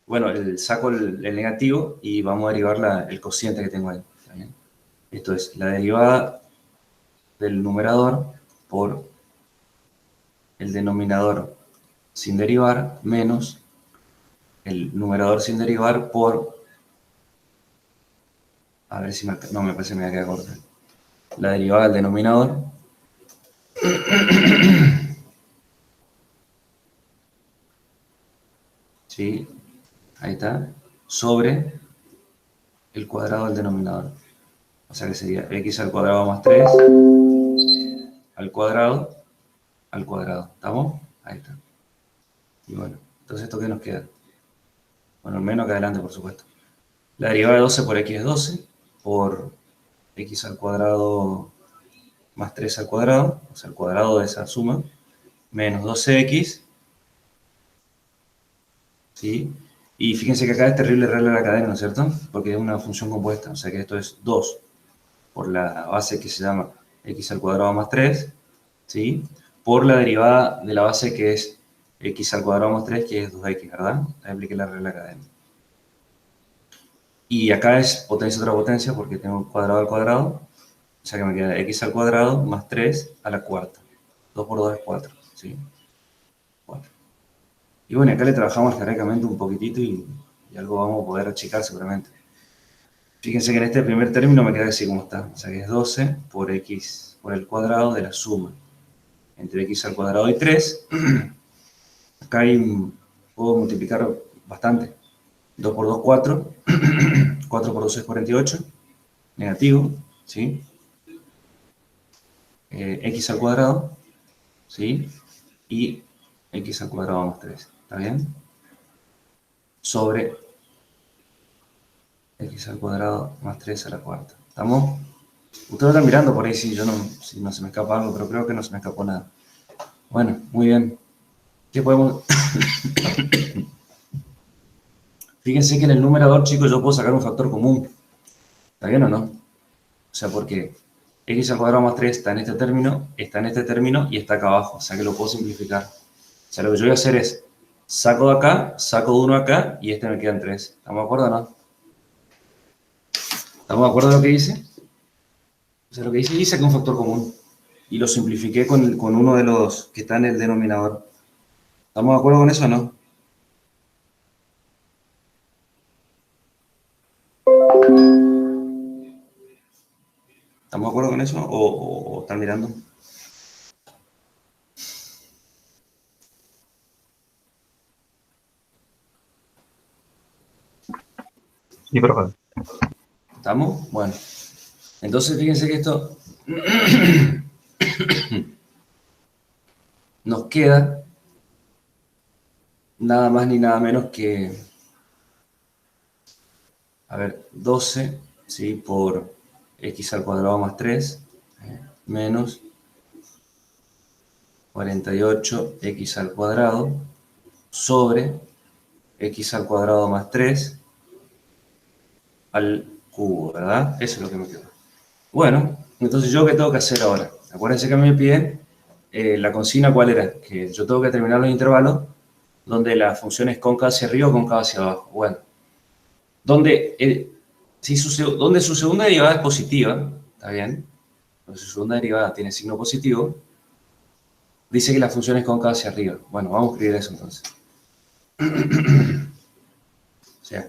Bueno, saco el negativo y vamos a derivar el cociente que tengo ahí. ¿Está bien? Esto es la derivada del numerador por el denominador sin derivar menos el numerador sin derivar por... A ver si no, me parece que me va a quedar corto. La derivada del denominador ¿sí? Ahí está. Sobre el cuadrado del denominador. O sea que sería x al cuadrado más 3 al cuadrado. ¿Estamos? Ahí está. Y bueno, entonces ¿esto qué nos queda? Bueno, menos que adelante, por supuesto. La derivada de 12 por x es 12, por x al cuadrado más 3 al cuadrado, o sea, el cuadrado de esa suma, menos 12x, ¿sí? Y fíjense que acá es terrible regla de la cadena, ¿no es cierto? Porque es una función compuesta, o sea que esto es 2 por la base que se llama x al cuadrado más 3, ¿sí? por la derivada de la base que es x al cuadrado más 3, que es 2x, ¿verdad? Ahí apliqué la regla académica. Y acá es potencia otra potencia porque tengo cuadrado al cuadrado, o sea que me queda x al cuadrado más 3 a la cuarta. 2 por 2 es 4, ¿sí? 4. Y bueno, acá le trabajamos algebraicamente un poquitito y algo vamos a poder achicar seguramente. Fíjense que en este primer término me queda así como está, o sea que es 12 por x por el cuadrado de la suma entre x al cuadrado y 3. Acá puedo multiplicar bastante. 2 por 2, 4. 4 por 2 es 48. Negativo, ¿sí? X al cuadrado, ¿sí? Y x al cuadrado más 3, ¿está bien? Sobre x al cuadrado más 3 a la cuarta. ¿Estamos? Ustedes están mirando por ahí si si no se me escapa algo, pero creo que no se me escapó nada. Bueno, muy bien. ¿Qué podemos...? Fíjense que en el numerador, chicos, yo puedo sacar un factor común. ¿Está bien o no? O sea, porque x al cuadrado más 3 está en este término y está acá abajo. O sea que lo puedo simplificar. O sea, lo que yo voy a hacer es, saco de acá, saco de 1 acá y este me queda en 3. ¿Estamos de acuerdo o no? ¿Estamos de acuerdo de lo que hice? O sea, lo que hice saqué un factor común y lo simplifiqué con uno de los que está en el denominador. ¿Estamos de acuerdo con eso o no? ¿Estamos de acuerdo con eso o están mirando? Sí, profe. ¿Estamos? Bueno. Entonces, fíjense que esto nos queda nada más ni nada menos que, a ver, 12, ¿sí? Por x al cuadrado más 3, menos 48x al cuadrado sobre x al cuadrado más 3 al cubo, ¿verdad? Eso es lo que me quedó. Bueno, entonces, ¿yo qué tengo que hacer ahora? Acuérdense que a mí me piden la consigna, ¿cuál era? Que yo tengo que determinar los intervalos donde la función es cóncava hacia arriba o cóncava hacia abajo. Bueno, donde su segunda derivada es positiva, ¿está bien? Donde su segunda derivada tiene signo positivo, dice que la función es cóncava hacia arriba. Bueno, vamos a escribir eso entonces. O sea,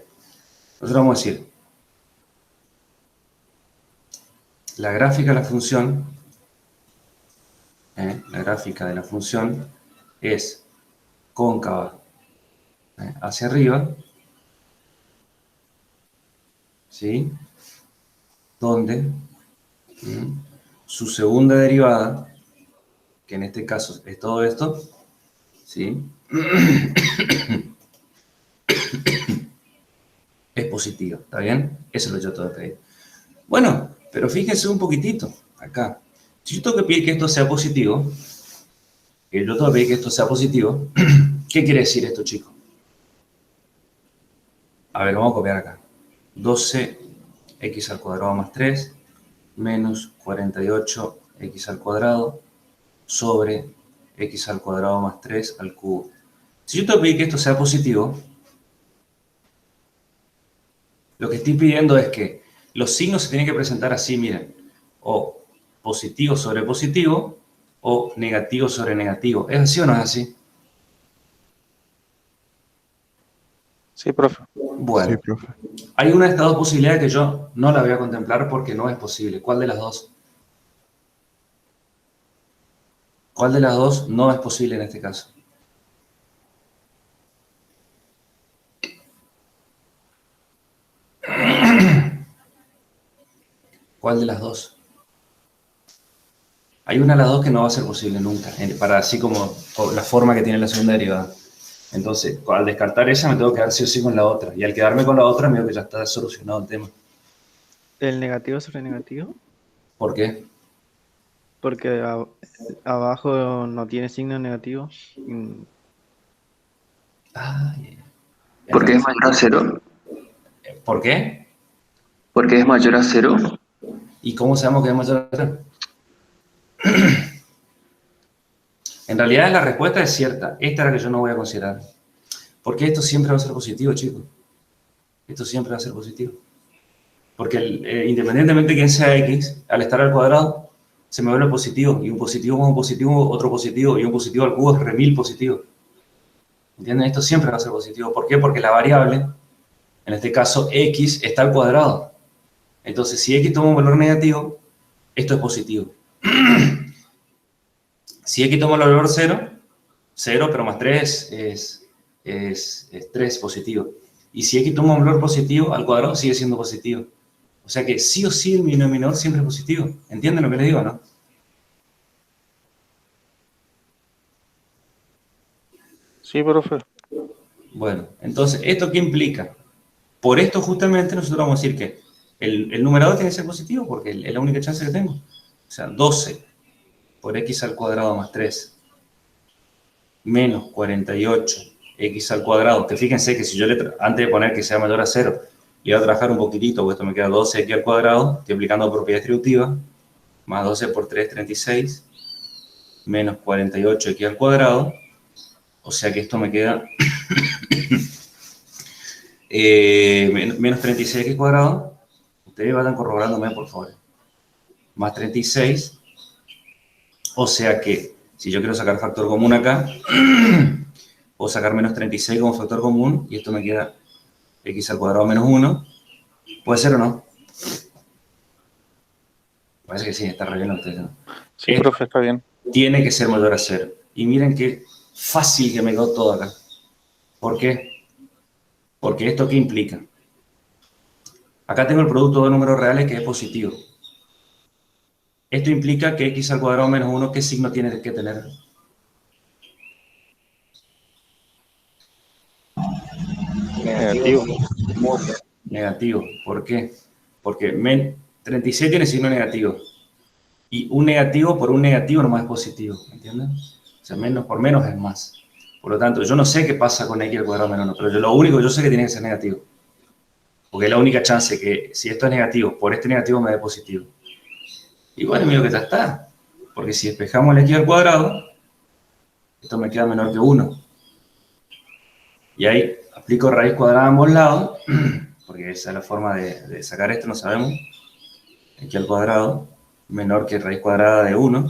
nosotros vamos a decir, la gráfica de la función es cóncava hacia arriba, ¿sí? Donde su segunda derivada, que en este caso es todo esto, ¿sí? Es positiva, ¿está bien? Eso es lo que yo tengo que pedir. Bueno, pero fíjense un poquitito acá. Si yo tengo que pedir que esto sea positivo, ¿qué quiere decir esto, chicos? A ver, vamos a copiar acá. 12x al cuadrado más 3 menos 48x al cuadrado sobre x al cuadrado más 3 al cubo. Si yo tengo que pedir que esto sea positivo, lo que estoy pidiendo es que los signos se tienen que presentar así, miren, o positivo sobre positivo o negativo sobre negativo. ¿Es así o no es así? Sí, profe. Bueno, hay una de estas dos posibilidades que yo no la voy a contemplar porque no es posible. ¿Cuál de las dos? ¿Cuál de las dos no es posible en este caso? ¿Cuál de las dos? Hay una de las dos que no va a ser posible nunca, para así como la forma que tiene la segunda derivada. Entonces, al descartar esa, me tengo que quedar sí o sí con la otra. Y al quedarme con la otra, me digo que ya está solucionado el tema. ¿El negativo sobre negativo? ¿Por qué? Porque abajo no tiene signo negativo. Ay, Porque es mayor a cero. ¿por qué? Porque es mayor a cero. ¿Y cómo sabemos que es mayor a cero? En realidad la respuesta es cierta. Esta es la que yo no voy a considerar. Porque esto siempre va a ser positivo, chicos. Esto siempre va a ser positivo. Porque independientemente de quién sea x, al estar al cuadrado, se me vuelve positivo. Y un positivo más un positivo, otro positivo. Y un positivo al cubo es remil positivo. ¿Entienden? Esto siempre va a ser positivo. ¿Por qué? Porque la variable, en este caso x, está al cuadrado. Entonces, si x toma un valor negativo, esto es positivo. Si x toma el valor 0, 0, pero más 3 es 3 positivo. Y si x toma un valor positivo, al cuadrado sigue siendo positivo. O sea que sí o sí el denominador siempre es positivo. ¿Entienden lo que les digo, no? Sí, profe. Bueno, entonces, ¿esto qué implica? Por esto justamente nosotros vamos a decir que el numerador tiene que ser positivo porque es la única chance que tengo. O sea, 12 por x al cuadrado más 3 menos 48 x al cuadrado, que fíjense que si yo antes de poner que sea mayor a 0, le voy a trabajar un poquitito, porque esto me queda 12x al cuadrado, estoy aplicando propiedad distributiva, más 12 por 3, 36, menos 48x al cuadrado, o sea que esto me queda menos 36x cuadrado, ustedes vayan corroborándome por favor, más 36, o sea que si yo quiero sacar factor común acá, puedo sacar menos 36 como factor común, y esto me queda x al cuadrado menos 1. ¿Puede ser o no? Parece que sí, está re bien ustedes, ¿no? Sí, profe, está bien. Tiene que ser mayor a 0. Y miren qué fácil que me quedó todo acá. ¿Por qué? Porque ¿esto qué implica? Acá tengo el producto de números reales que es positivo. Esto implica que x al cuadrado menos 1, ¿qué signo tiene que tener? Negativo. Negativo. ¿Por qué? Porque 36 tiene signo negativo. Y un negativo por un negativo nomás es positivo. ¿Entienden? O sea, menos por menos es más. Por lo tanto, yo no sé qué pasa con x al cuadrado menos 1, pero lo único que yo sé que tiene que ser negativo. Porque es la única chance que si esto es negativo, por este negativo me dé positivo. Y bueno, miro que ya está. Porque si despejamos el x al cuadrado, esto me queda menor que 1. Y ahí aplico raíz cuadrada a ambos lados, porque esa es la forma de sacar esto, no sabemos. X al cuadrado menor que raíz cuadrada de 1.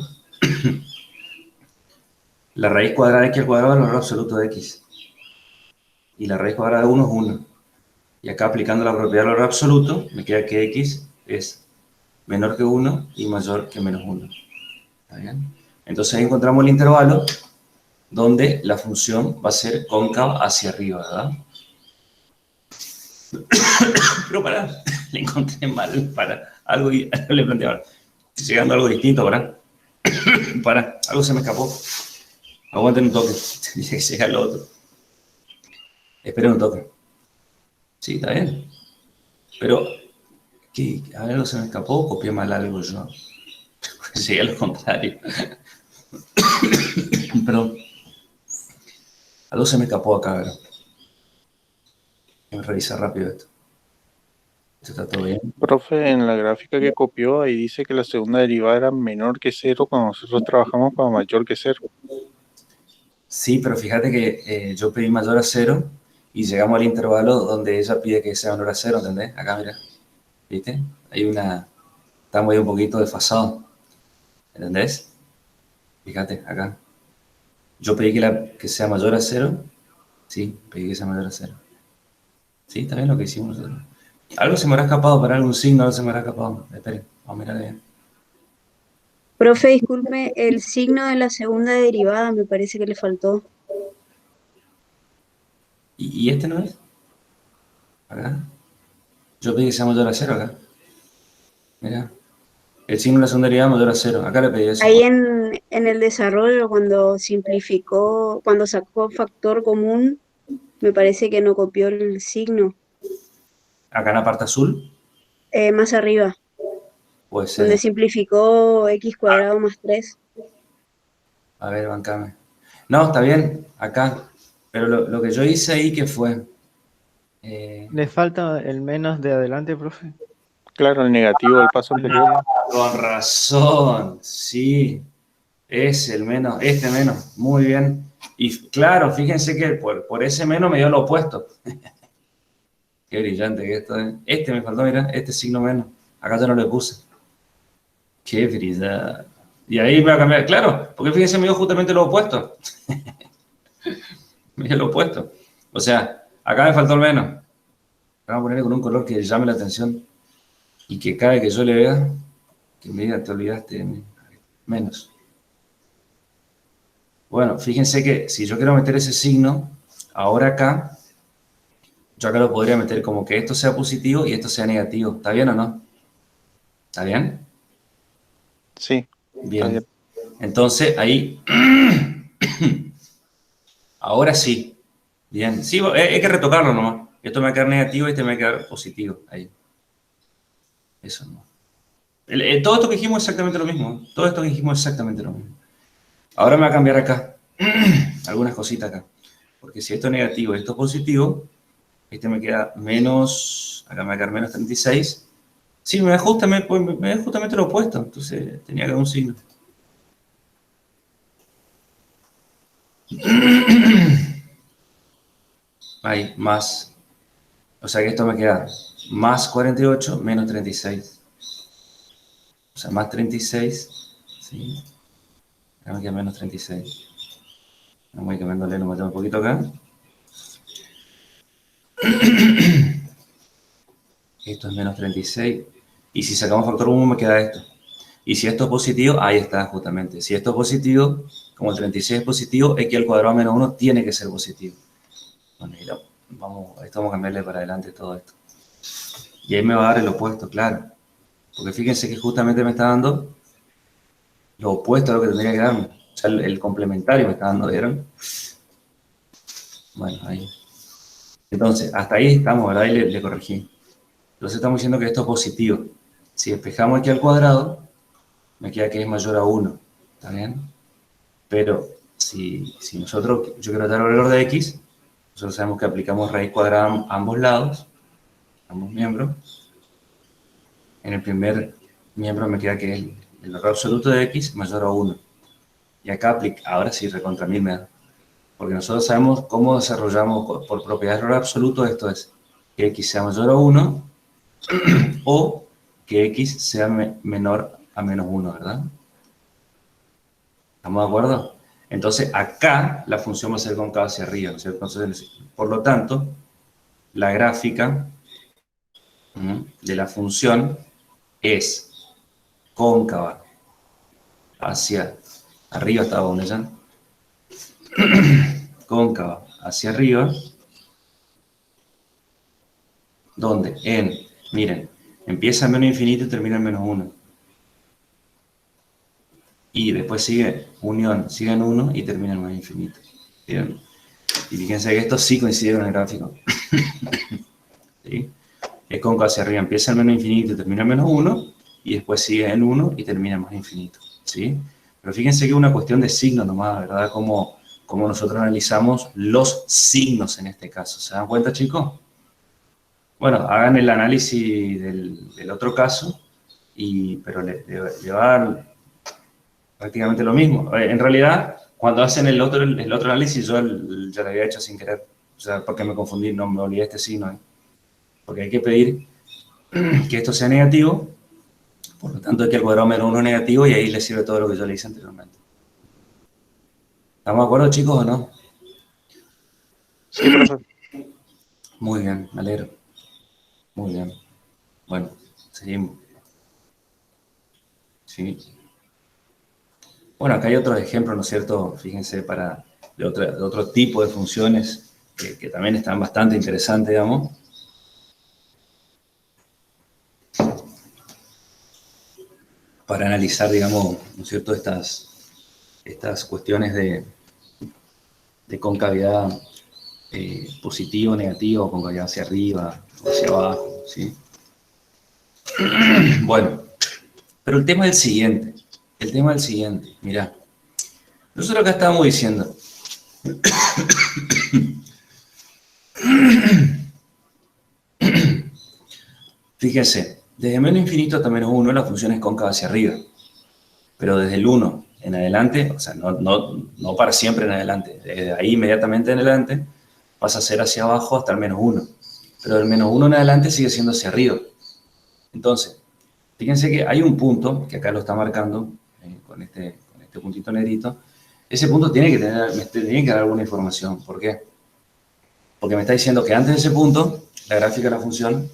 La raíz cuadrada de x al cuadrado es el valor absoluto de x. Y la raíz cuadrada de 1 es 1. Y acá aplicando la propiedad del valor absoluto, me queda que x es menor que 1 y mayor que menos 1. ¿Está bien? Entonces ahí encontramos el intervalo donde la función va a ser cóncava hacia arriba, ¿verdad? Pero pará, le encontré mal para algo y le planteé ahora. Estoy llegando a algo distinto, ¿verdad? Pará, algo se me escapó. Aguanten un toque, tenía que llegar lo otro. Esperen un toque. Sí, está bien. Pero, ¿qué? A ver, algo se me escapó, copié mal algo yo. Llegué a lo contrario. Perdón. Algo se me escapó acá, ¿verdad? Voy a revisar rápido esto. ¿Esto está todo bien? Profe, en la gráfica que copió, ahí dice que la segunda derivada era menor que 0 cuando nosotros trabajamos para mayor que 0. Sí, pero fíjate que yo pedí mayor a 0 y llegamos al intervalo donde ella pide que sea menor a 0, ¿entendés? Acá, mira. ¿Viste? Estamos ahí un poquito desfasados. ¿Entendés? Fíjate, acá. Yo pedí que sea mayor a 0. Sí, pedí que sea mayor a 0. Sí, está bien lo que hicimos nosotros. Algo se me habrá escapado, para algún signo, algo se me habrá escapado. Esperen, vamos a mirar bien. Profe, disculpe, el signo de la segunda derivada me parece que le faltó. ¿Y este no es? Acá. Yo pedí que sea mayor a 0 acá. Mira. El signo de la segunda derivada mayor a 0. Acá le pedí eso. Ahí en el desarrollo, cuando simplificó, cuando sacó factor común, me parece que no copió el signo. Acá en la parte azul. Más arriba, Puede ser. donde simplificó x cuadrado más 3. A ver, bancame. No, está bien, acá. Pero lo que yo hice ahí, ¿qué fue? ¿Le falta el menos de adelante, profe? Claro, el negativo del paso anterior. Con razón, sí. Es el menos, este menos, muy bien. Y claro, fíjense que por ese menos me dio lo opuesto. Qué brillante que esto es. Este me faltó, mira, este signo menos. Acá ya no le puse. Qué brillante. Y ahí me va a cambiar, claro, porque fíjense, me dio justamente lo opuesto. Me dio lo opuesto. O sea, acá me faltó el menos. Vamos a ponerle con un color que llame la atención y que cada vez que yo le vea, que me diga, te olvidaste de mí. Menos. Bueno, fíjense que si yo quiero meter ese signo, ahora acá, yo acá lo podría meter como que esto sea positivo y esto sea negativo. ¿Está bien o no? ¿Está bien? Sí, está Bien. bien. Entonces, ahí, ahora sí. Bien. Sí, hay que retocarlo nomás. Esto me va a quedar negativo y este me va a quedar positivo. Ahí. Eso no. Todo esto que dijimos es exactamente lo mismo. Todo esto que dijimos es exactamente lo mismo. Ahora me va a cambiar acá. Algunas cositas acá. Porque si esto es negativo y esto es positivo, este me queda menos, acá me va a quedar menos 36. Sí, me da justamente lo opuesto. Entonces tenía que dar un signo. Ahí, más. O sea que esto me queda más 48 menos 36. O sea, más 36. ¿Sí? Acá me queda menos 36. Vamos a ir cambiándole, lo metemos un poquito acá. Esto es menos 36. Y si sacamos factor 1 me queda esto. Y si esto es positivo, ahí está justamente. Si esto es positivo, como el 36 es positivo, x al cuadrado menos 1 tiene que ser positivo. Bueno, y esto vamos a cambiarle para adelante todo esto. Y ahí me va a dar el opuesto, claro. Porque fíjense que justamente me está dando lo opuesto a lo que tendría que darme. O sea, el complementario me está dando, ¿vieron? Bueno, ahí. Entonces, hasta ahí estamos, ¿verdad? Y le corregí. Entonces estamos diciendo que esto es positivo. Si despejamos aquí al cuadrado, me queda que es mayor a 1. ¿Está bien? Pero si yo quiero dar el valor de x, nosotros sabemos que aplicamos raíz cuadrada a ambos lados, ambos miembros. En el primer miembro me queda que es el valor absoluto de x mayor a 1. Y acá ahora sí, recontra 1000 me da. Porque nosotros sabemos cómo desarrollamos por propiedad del valor absoluto, esto es que x sea mayor a 1 o que x sea menor a menos 1, ¿verdad? ¿Estamos de acuerdo? Entonces, acá la función va a ser cóncava hacia arriba, ¿no es cierto? Entonces, por lo tanto, la gráfica de la función es cóncava hacia arriba, estaba donde ya. Cóncava hacia arriba. ¿Dónde? Miren, empieza en menos infinito y termina en menos 1. Y después sigue unión, sigue en 1 y termina en más infinito. ¿Vieron? Y fíjense que esto sí coincide con el gráfico. ¿Sí? Es cóncavo hacia arriba, empieza en menos infinito y termina en menos 1, y después sigue en 1 y termina en más infinito. ¿Sí? Pero fíjense que es una cuestión de signos nomás, ¿verdad? Como nosotros analizamos los signos en este caso. ¿Se dan cuenta, chicos? Bueno, hagan el análisis del otro caso, pero le va a dar prácticamente lo mismo. En realidad, cuando hacen el otro análisis, yo ya lo había hecho sin querer. O sea, porque me confundí, no me olvidé este signo. Porque hay que pedir que esto sea negativo, por lo tanto hay que el cuadrado menos 1 es negativo y ahí le sirve todo lo que yo le hice anteriormente. ¿Estamos de acuerdo, chicos, o no? Sí, profesor. Muy bien, me alegro. Muy bien. Bueno, seguimos. Sí. Bueno, acá hay otros ejemplos, ¿no es cierto? Fíjense, de otro tipo de funciones que también están bastante interesantes, digamos. Para analizar, digamos, ¿no es cierto?, estas cuestiones de concavidad positivo, negativo, concavidad hacia arriba, o hacia abajo, ¿sí? Bueno, pero el tema es el siguiente, mirá. Nosotros acá estábamos diciendo, fíjense, desde menos infinito hasta menos 1 la función es cóncava hacia arriba, pero desde el 1 en adelante, o sea, no para siempre en adelante, desde ahí inmediatamente en adelante pasa a ser hacia abajo hasta el -1. Pero del -1 en adelante sigue siendo hacia arriba. Entonces, fíjense que hay un punto, que acá lo está marcando con este puntito negrito. Ese punto me tiene que dar alguna información. ¿Por qué? Porque me está diciendo que antes de ese punto, la gráfica de la función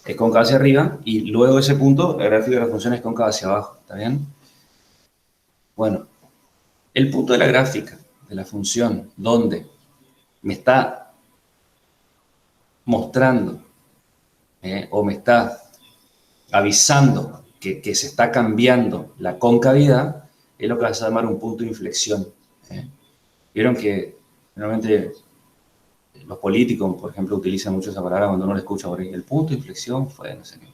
es cóncava hacia arriba, y luego de ese punto, la gráfica de la función es cóncava hacia abajo. ¿Está bien? Bueno, el punto de la gráfica de la función donde me está mostrando o me está avisando que se está cambiando la concavidad, es lo que vas a llamar un punto de inflexión. Vieron que normalmente los políticos, por ejemplo, utilizan mucho esa palabra cuando uno le escucha por ahí, el punto de inflexión fue no sé qué.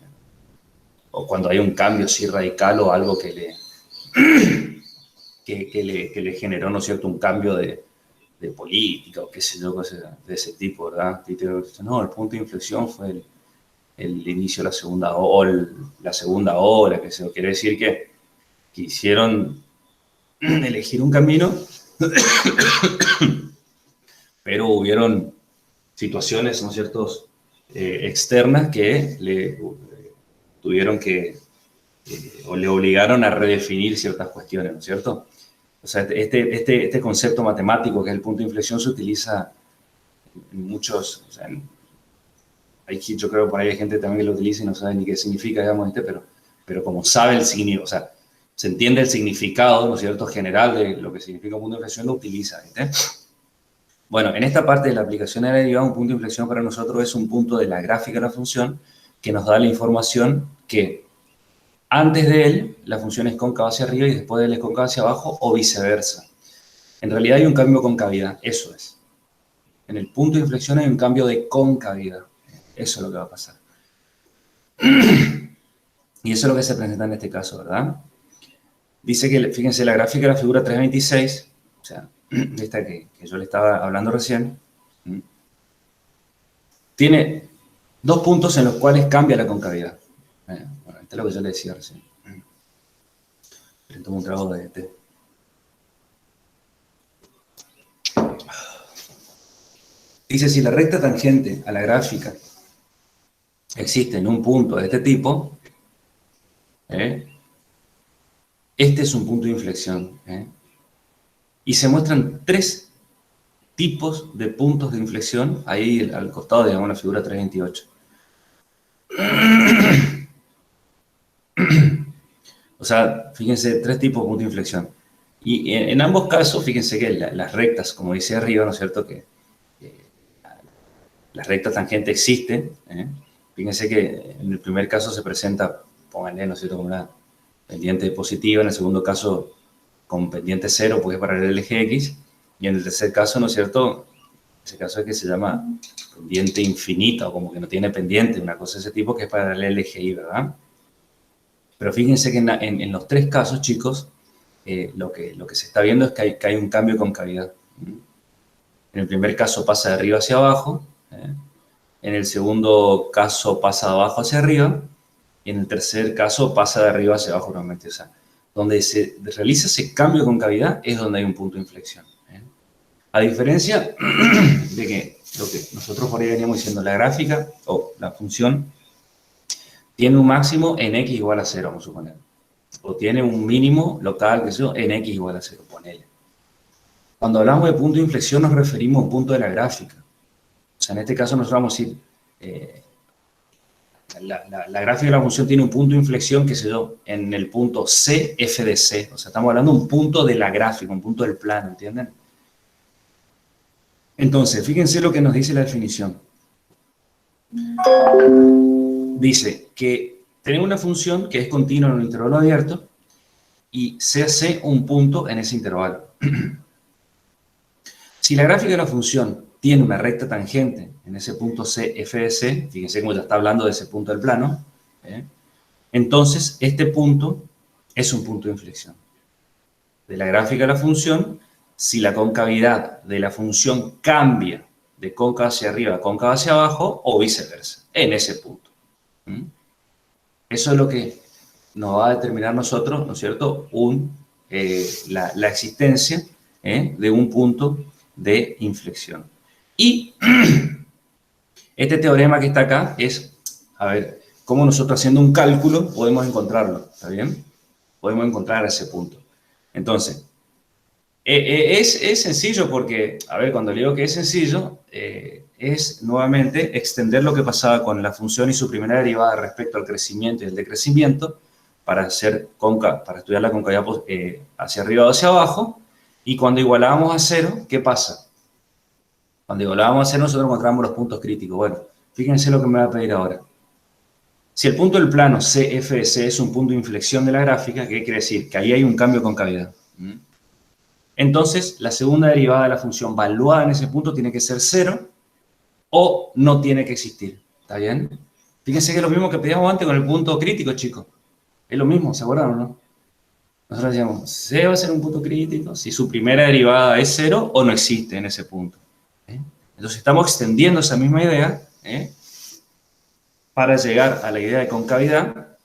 O cuando hay un cambio así radical o algo que le generó, ¿no es cierto?, un cambio de política o qué sé yo, cosas de ese tipo, ¿verdad? No, el punto de inflexión fue el inicio de la segunda ola, que se quiere decir que quisieron elegir un camino, pero hubieron situaciones, ¿no es cierto?, externas que tuvieron que, o le obligaron a redefinir ciertas cuestiones, ¿no es cierto? O sea, este concepto matemático, que es el punto de inflexión, se utiliza en muchos, o sea, yo creo que por ahí hay gente también que lo utiliza y no sabe ni qué significa, digamos, pero como sabe el significado, o sea, se entiende el significado, ¿no es cierto?, general de lo que significa un punto de inflexión, lo utiliza, ¿viste? Bueno, en esta parte de la aplicación de la derivada, un punto de inflexión para nosotros es un punto de la gráfica de la función que nos da la información que antes de él la función es cóncava hacia arriba y después de él es cóncava hacia abajo o viceversa. En realidad hay un cambio de concavidad, eso es. En el punto de inflexión hay un cambio de concavidad. Eso es lo que va a pasar. Y eso es lo que se presenta en este caso, ¿verdad? Dice que, fíjense, la gráfica de la figura 326, o sea, esta que yo le estaba hablando recién, tiene dos puntos en los cuales cambia la concavidad. Bueno, esto es lo que yo le decía recién. Le tomo un trago de té. Dice, si la recta tangente a la gráfica existe en un punto de este tipo, este es un punto de inflexión. Y se muestran tres tipos de puntos de inflexión ahí al costado, digamos, la figura 328. O sea, fíjense, tres tipos de puntos de inflexión. Y en ambos casos, fíjense que las rectas, como dice arriba, ¿no es cierto?, que la recta tangente existe. Fíjense que en el primer caso se presenta, pónganle, ¿no es cierto?, como una pendiente positiva, en el segundo caso con pendiente 0, porque es para el eje X, y en el tercer caso, ¿no es cierto?, ese caso es que se llama pendiente infinita, o como que no tiene pendiente, una cosa de ese tipo, que es para el eje Y, ¿verdad? Pero fíjense que en los tres casos, chicos, lo que se está viendo es que hay un cambio de concavidad. En el primer caso pasa de arriba hacia abajo, en el segundo caso pasa de abajo hacia arriba, y en el tercer caso pasa de arriba hacia abajo nuevamente. O sea, donde se realiza ese cambio de concavidad es donde hay un punto de inflexión. A diferencia de que lo que nosotros por ahí veníamos diciendo, la gráfica o la función tiene un máximo en x igual a 0, vamos a suponer. O tiene un mínimo local, que sea, en x igual a 0, ponele. Cuando hablamos de punto de inflexión nos referimos a un punto de la gráfica. O sea, en este caso nosotros vamos a decir, la gráfica de la función tiene un punto de inflexión, qué sé yo, en el punto C, f de C. O sea, estamos hablando de un punto de la gráfica, un punto del plano, ¿entienden? Entonces, fíjense lo que nos dice la definición. Dice que tenemos una función que es continua en un intervalo abierto y se hace un punto en ese intervalo. Si la gráfica de la función tiene una recta tangente en ese punto C, f de C, fíjense cómo ya está hablando de ese punto del plano, entonces este punto es un punto de inflexión. De la gráfica de la función, si la concavidad de la función cambia de cóncava hacia arriba a cóncava hacia abajo o viceversa, en ese punto. Eso es lo que nos va a determinar nosotros, ¿no es cierto?, un la existencia de un punto de inflexión. Y este teorema que está acá es, a ver, cómo nosotros haciendo un cálculo podemos encontrarlo, ¿está bien? Podemos encontrar ese punto. Entonces, es sencillo porque, a ver, cuando le digo que es sencillo, es nuevamente extender lo que pasaba con la función y su primera derivada respecto al crecimiento y el decrecimiento para estudiar la concavidad hacia arriba o hacia abajo. Y cuando igualábamos a cero, ¿qué pasa? Cuando igualábamos a cero, nosotros encontramos los puntos críticos. Bueno, fíjense lo que me va a pedir ahora. Si el punto del plano CF de C es un punto de inflexión de la gráfica, ¿qué quiere decir? Que ahí hay un cambio de concavidad. Entonces, la segunda derivada de la función valuada en ese punto tiene que ser 0 o no tiene que existir. ¿Está bien? Fíjense que es lo mismo que pedíamos antes con el punto crítico, chicos. Es lo mismo, ¿se acuerdan o no? Nosotros decíamos, C va a ser un punto crítico si su primera derivada es 0 o no existe en ese punto. Entonces, estamos extendiendo esa misma idea para llegar a la idea de concavidad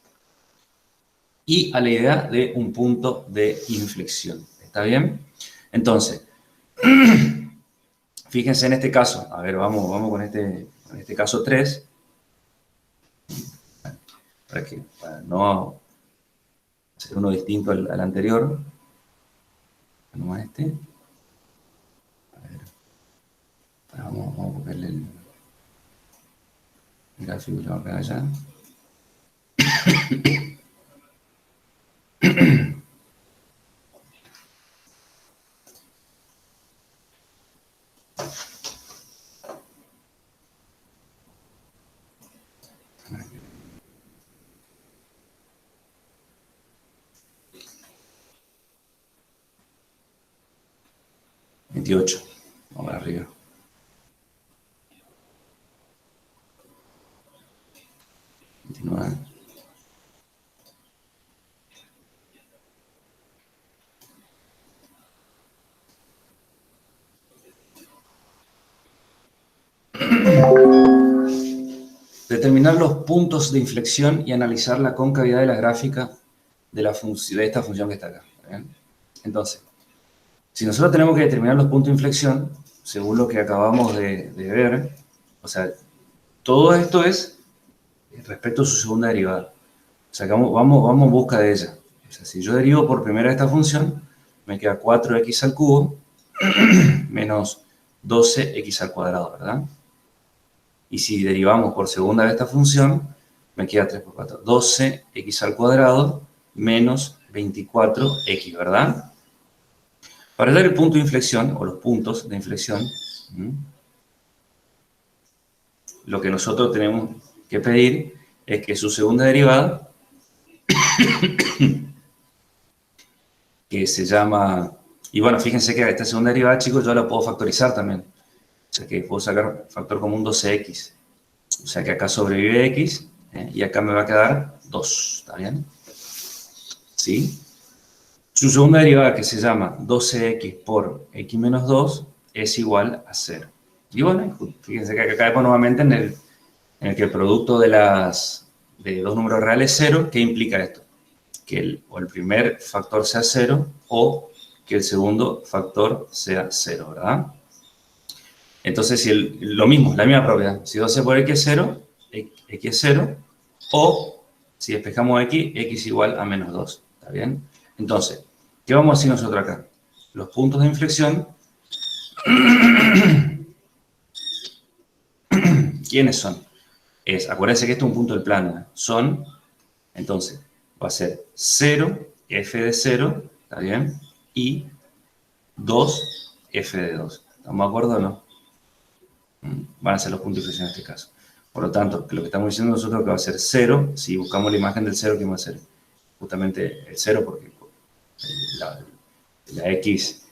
y a la idea de un punto de inflexión. ¿Está bien? Entonces, fíjense en este caso. A ver, vamos con este caso 3. Para no hacer uno distinto al anterior. No a este. A ver. Vamos a ponerle el gráfico que lo vamos a pegar allá. Vamos para arriba. Determinar los puntos de inflexión y analizar la concavidad de la gráfica de esta función que está acá. ¿Bien? Entonces, si nosotros tenemos que determinar los puntos de inflexión, según lo que acabamos de ver, o sea, todo esto es respecto a su segunda derivada. O sea, que vamos en busca de ella. O sea, si yo derivo por primera esta función, me queda 4x al cubo menos 12x al cuadrado, ¿verdad? Y si derivamos por segunda de esta función, me queda 3 por 4. 12x al cuadrado menos 24x, ¿verdad? Para hallar el punto de inflexión, o los puntos de inflexión, lo que nosotros tenemos que pedir es que su segunda derivada, que se llama... Y bueno, fíjense que esta segunda derivada, chicos, yo la puedo factorizar también. O sea que puedo sacar factor común 12x. O sea que acá sobrevive x y acá me va a quedar 2. ¿Está bien? ¿Sí? Su segunda derivada, que se llama 12x por x menos 2, es igual a 0. Y bueno, fíjense que acá caemos nuevamente en el que el producto de dos números reales es 0. ¿Qué implica esto? Que el primer factor sea 0 o que el segundo factor sea 0, ¿verdad? Entonces, si lo mismo, la misma propiedad. Si 12 por x es 0, x es 0, o si despejamos x igual a menos 2. ¿Está bien? Entonces, ¿qué vamos a decir nosotros acá? Los puntos de inflexión, ¿quiénes son? Acuérdense que esto es un punto del plano. Son, entonces, va a ser 0, f de 0, ¿está bien? Y 2, f de 2. ¿Estamos de acuerdo o no? Van a ser los puntos de inflexión en este caso. Por lo tanto, lo que estamos diciendo nosotros es que va a ser 0, si buscamos la imagen del 0, ¿qué va a ser? Justamente el 0, porque la x,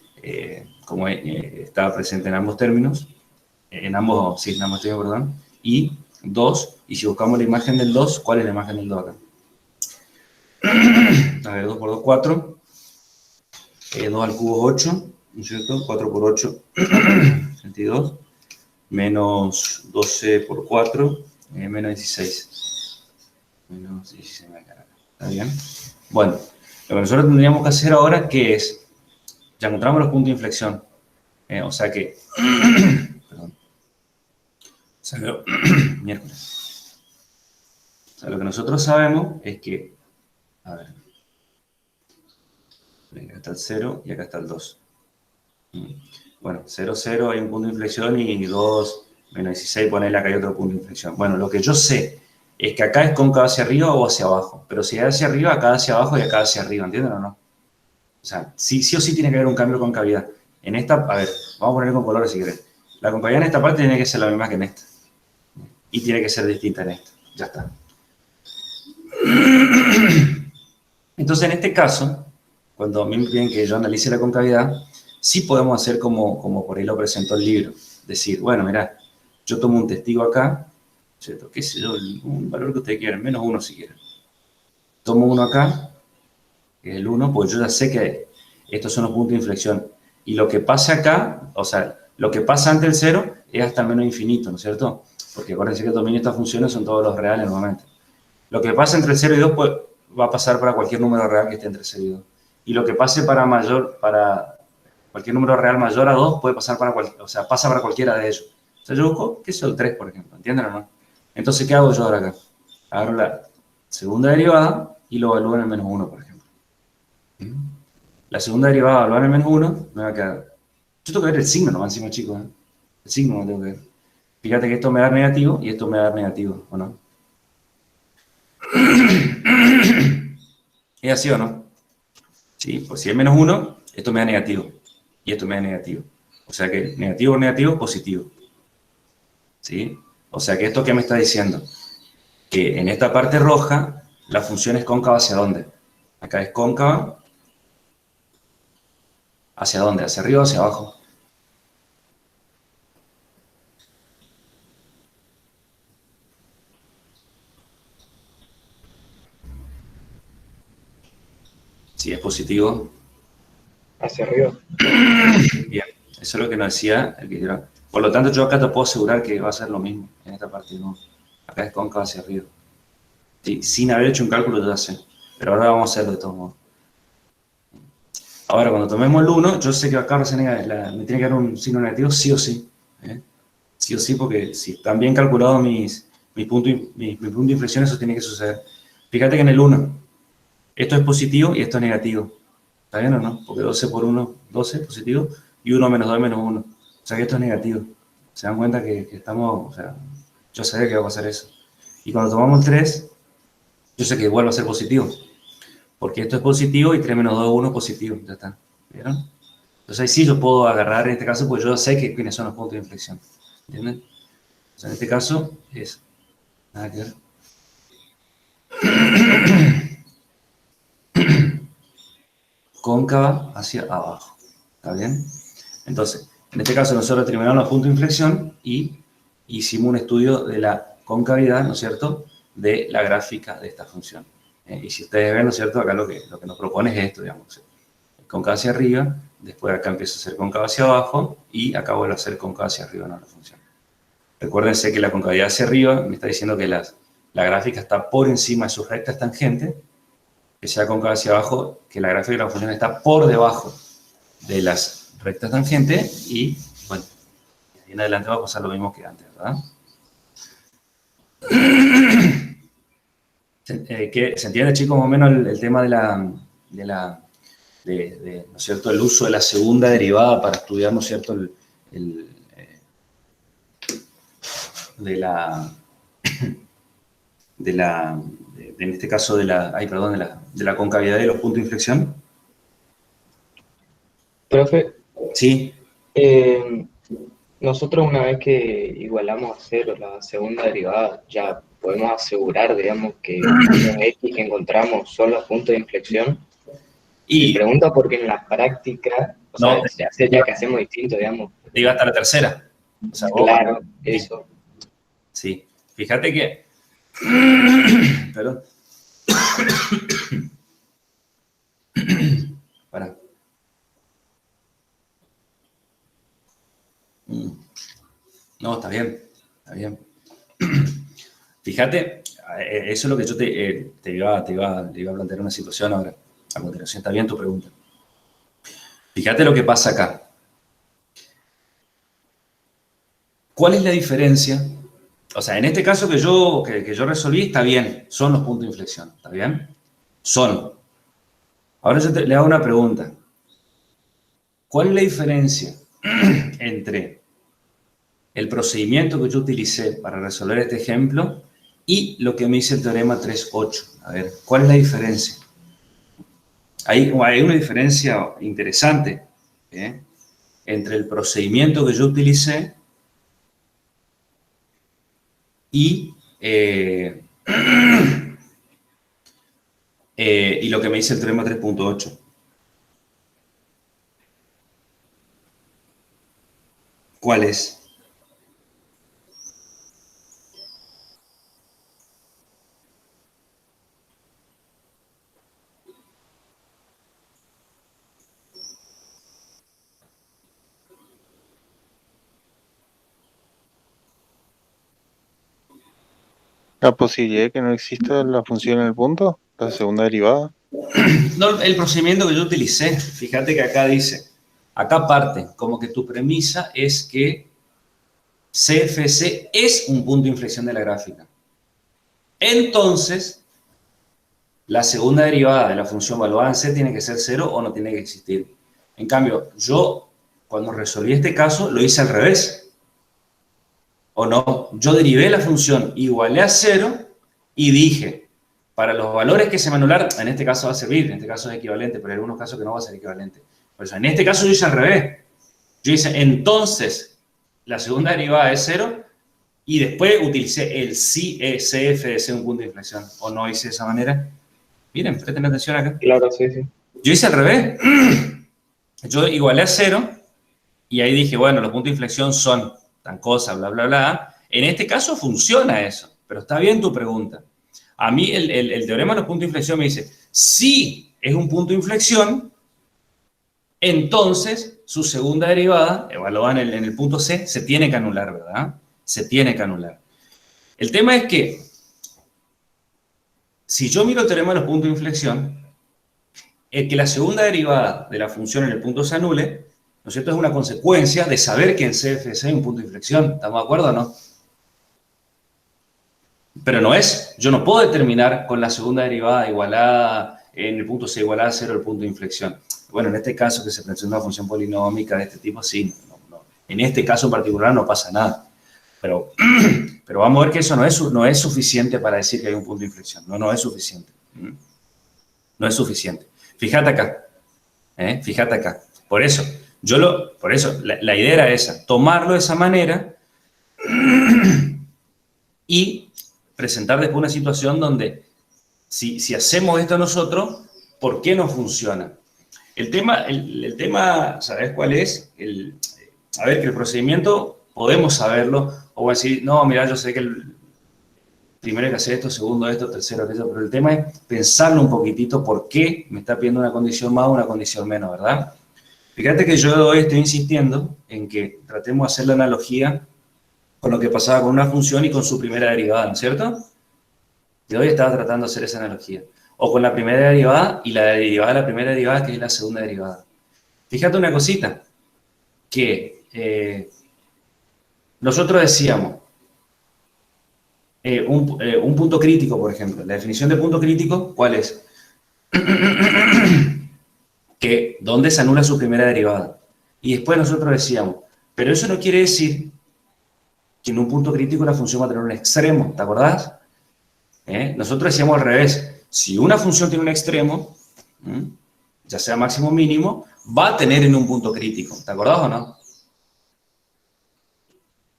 como estaba presente en ambos términos, en ambos términos, perdón, y 2, y si buscamos la imagen del 2, ¿cuál es la imagen del 2 acá? A ver, 2 por 2, 4, 2 al cubo 8, ¿no es cierto? 4 por 8, 22, menos 12 por 4, menos 16. Menos 16 me queda acá. ¿Está bien? Bueno, Lo que nosotros tendríamos que hacer ahora, ¿qué es? Ya encontramos los puntos de inflexión. O sea que... perdón. Salió miércoles. O sea, lo que nosotros sabemos es que... A ver. Acá está el 0 y acá está el 2. Bueno, 0, 0 hay un punto de inflexión y 2, menos 16, ponele acá hay otro punto de inflexión. Bueno, lo que yo sé es que acá es cóncavo hacia arriba o hacia abajo. Pero si es hacia arriba, acá hacia abajo y acá hacia arriba, ¿entienden o no? O sea, sí o sí tiene que haber un cambio de concavidad. En esta, a ver, vamos a poner con colores si querés. La concavidad en esta parte tiene que ser la misma que en esta. Y tiene que ser distinta en esta. Ya está. Entonces, en este caso, cuando a mí me piden que yo analice la concavidad, sí podemos hacer como por ahí lo presentó el libro. Decir, bueno, mirá, yo tomo un testigo acá, ¿cierto? ¿Qué sé yo? Un valor que ustedes quieran, menos 1 si quieren. Tomo uno acá, que es el 1, pues yo ya sé que estos son los puntos de inflexión. Y lo que pasa acá, o sea, lo que pasa ante el 0 es hasta el menos infinito, ¿no es cierto? Porque acuérdense que el dominio de estas funciones son todos los reales normalmente. Lo que pasa entre el 0 y 2 pues, va a pasar para cualquier número real que esté entre 0 y 2. Y lo que pase para cualquier número real mayor a 2 puede pasar o sea, pasa para cualquiera de ellos. O sea, yo busco, ¿qué es el 3, por ejemplo? ¿Entienden o no? Entonces, ¿qué hago yo ahora acá? Agarro la segunda derivada y lo evalúo en el menos 1, por ejemplo. La segunda derivada evaluada en el menos 1 me va a quedar... Yo tengo que ver el signo nomás encima, chicos. El signo no tengo que ver. Fíjate que esto me da negativo y esto me da negativo, ¿o no? ¿Es así o no? Sí, pues si es menos 1, esto me da negativo. Y esto me da negativo. O sea que negativo, negativo, positivo. ¿Sí? O sea que esto ¿qué me está diciendo? Que en esta parte roja, la función es cóncava ¿hacia dónde? Acá es cóncava. ¿Hacia dónde? ¿Hacia arriba o hacia abajo? Si es positivo. Hacia arriba. Bien, eso es lo que nos decía el que tiró. Por lo tanto, yo acá te puedo asegurar que va a ser lo mismo en esta parte, ¿no? Acá es cóncava hacia arriba. Sí, sin haber hecho un cálculo, yo ya sé. Pero ahora vamos a hacerlo de todos modos. Ahora, cuando tomemos el 1, yo sé que acá me tiene que dar un signo negativo sí o sí. Sí o sí, porque si están bien calculados mis puntos de inflexión, eso tiene que suceder. Fíjate que en el 1, esto es positivo y esto es negativo. ¿Está bien o no? Porque 12 por 1, 12 positivo, y 1 menos 2 es menos 1. O sea que esto es negativo. ¿Se dan cuenta que estamos, o sea, yo sabía que iba a pasar eso? Y cuando tomamos el 3, yo sé que igual va a ser positivo. Porque esto es positivo y 3 menos 2 es 1 positivo. Ya está. ¿Vieron? Entonces ahí sí yo puedo agarrar en este caso, pues yo sé quiénes son los puntos de inflexión. ¿Entienden? O sea, en este caso es... Nada que ver. Cóncava hacia abajo. ¿Está bien? Entonces, en este caso nosotros terminamos los puntos de inflexión y hicimos un estudio de la concavidad, ¿no es cierto?, de la gráfica de esta función. Y si ustedes ven, ¿no es cierto?, acá lo que nos propone es esto, digamos. Cóncava hacia arriba, después acá empieza a ser cóncava hacia abajo y acá vuelve a ser cóncava hacia arriba, ¿no?, la función. Recuérdense que la concavidad hacia arriba me está diciendo que la gráfica está por encima de sus rectas tangentes, que sea cóncava hacia abajo, que la gráfica de la función está por debajo de las rectas tangentes y, bueno, ahí en adelante va a pasar lo mismo que antes, ¿verdad? ¿Se entiende, chicos, más o menos el tema ¿no es cierto?, el uso de la segunda derivada para estudiar, ¿no es cierto?, en este caso de la concavidad de los puntos de inflexión. Profe, Sí. Nosotros una vez que igualamos a 0 la segunda derivada, ya podemos asegurar, digamos, que los X que encontramos son los puntos de inflexión. Y pregunto porque en la práctica, o sea, se hace ya que hacemos distinto, digamos. Diga hasta la tercera. O sea, claro, eso. Sí. Fíjate que... Perdón. Para. No, está bien. Está bien. Fíjate, eso es lo que yo te iba a plantear una situación ahora. A continuación, está bien tu pregunta. Fíjate lo que pasa acá. ¿Cuál es la diferencia? O sea, en este caso que yo resolví, está bien, son los puntos de inflexión, ¿está bien? Son. Ahora yo le hago una pregunta. ¿Cuál es la diferencia entre el procedimiento que yo utilicé para resolver este ejemplo y lo que me dice el teorema 3.8? A ver, ¿cuál es la diferencia? Hay una diferencia interesante entre el procedimiento que yo utilicé y lo que me dice el teorema 3.8. ¿Cuál es? La posibilidad de que no exista la función en el punto, la segunda derivada. No, el procedimiento que yo utilicé, fíjate que acá dice, acá parte, como que tu premisa es que CFC es un punto de inflexión de la gráfica. Entonces, la segunda derivada de la función evaluada en C tiene que ser 0 o no tiene que existir. En cambio, yo, cuando resolví este caso, lo hice al revés. ¿O no? Yo derivé la función, igualé a 0 y dije, para los valores que se me anularon, en este caso va a servir, en este caso es equivalente, pero hay algunos casos que no va a ser equivalente. Por eso, en este caso yo hice al revés. Yo hice, entonces, la segunda derivada es 0 y después utilicé el CF de ser un punto de inflexión. ¿O no hice de esa manera? Miren, presten atención acá. Claro, sí, sí. Yo hice al revés. Yo igualé a 0 y ahí dije, bueno, los puntos de inflexión son tan cosa, bla, bla, bla. En este caso funciona eso, pero está bien tu pregunta. A mí el teorema de los puntos de inflexión me dice, si es un punto de inflexión, entonces su segunda derivada, evaluada en el punto C, se tiene que anular, ¿verdad? Se tiene que anular. El tema es que, si yo miro el teorema de los puntos de inflexión, el que la segunda derivada de la función en el punto se anule, ¿no es cierto? Es una consecuencia de saber que en CFC hay un punto de inflexión. ¿Estamos de acuerdo o no? Pero no es. Yo no puedo determinar con la segunda derivada igualada en el punto C igualada a 0 el punto de inflexión. Bueno, en este caso que se presenta una función polinómica de este tipo, sí. No. En este caso en particular no pasa nada. Pero vamos a ver que eso no es suficiente para decir que hay un punto de inflexión. No es suficiente. No es suficiente. Fíjate acá. Fíjate acá. Por eso, la idea era esa. Tomarlo de esa manera y presentar después una situación donde si hacemos esto nosotros, ¿por qué no funciona? El tema, ¿sabes cuál es? A ver, que el procedimiento podemos saberlo, o decir, no, mira, yo sé que el primero hay que hacer esto, segundo esto, tercero aquello, pero el tema es pensarlo un poquitito, ¿por qué me está pidiendo una condición más o una condición menos, verdad? Fíjate que yo hoy estoy insistiendo en que tratemos de hacer la analogía con lo que pasaba con una función y con su primera derivada, ¿no es cierto? Y hoy estaba tratando de hacer esa analogía. O con la primera derivada y la derivada de la primera derivada, que es la segunda derivada. Fíjate una cosita, que nosotros decíamos, un punto crítico, por ejemplo. La definición de punto crítico, ¿cuál es? Que ¿dónde se anula su primera derivada? Y después nosotros decíamos, pero eso no quiere decir que en un punto crítico la función va a tener un extremo, ¿te acordás? Nosotros decíamos al revés. Si una función tiene un extremo, ya sea máximo o mínimo, va a tener en un punto crítico. ¿Te acordás o no?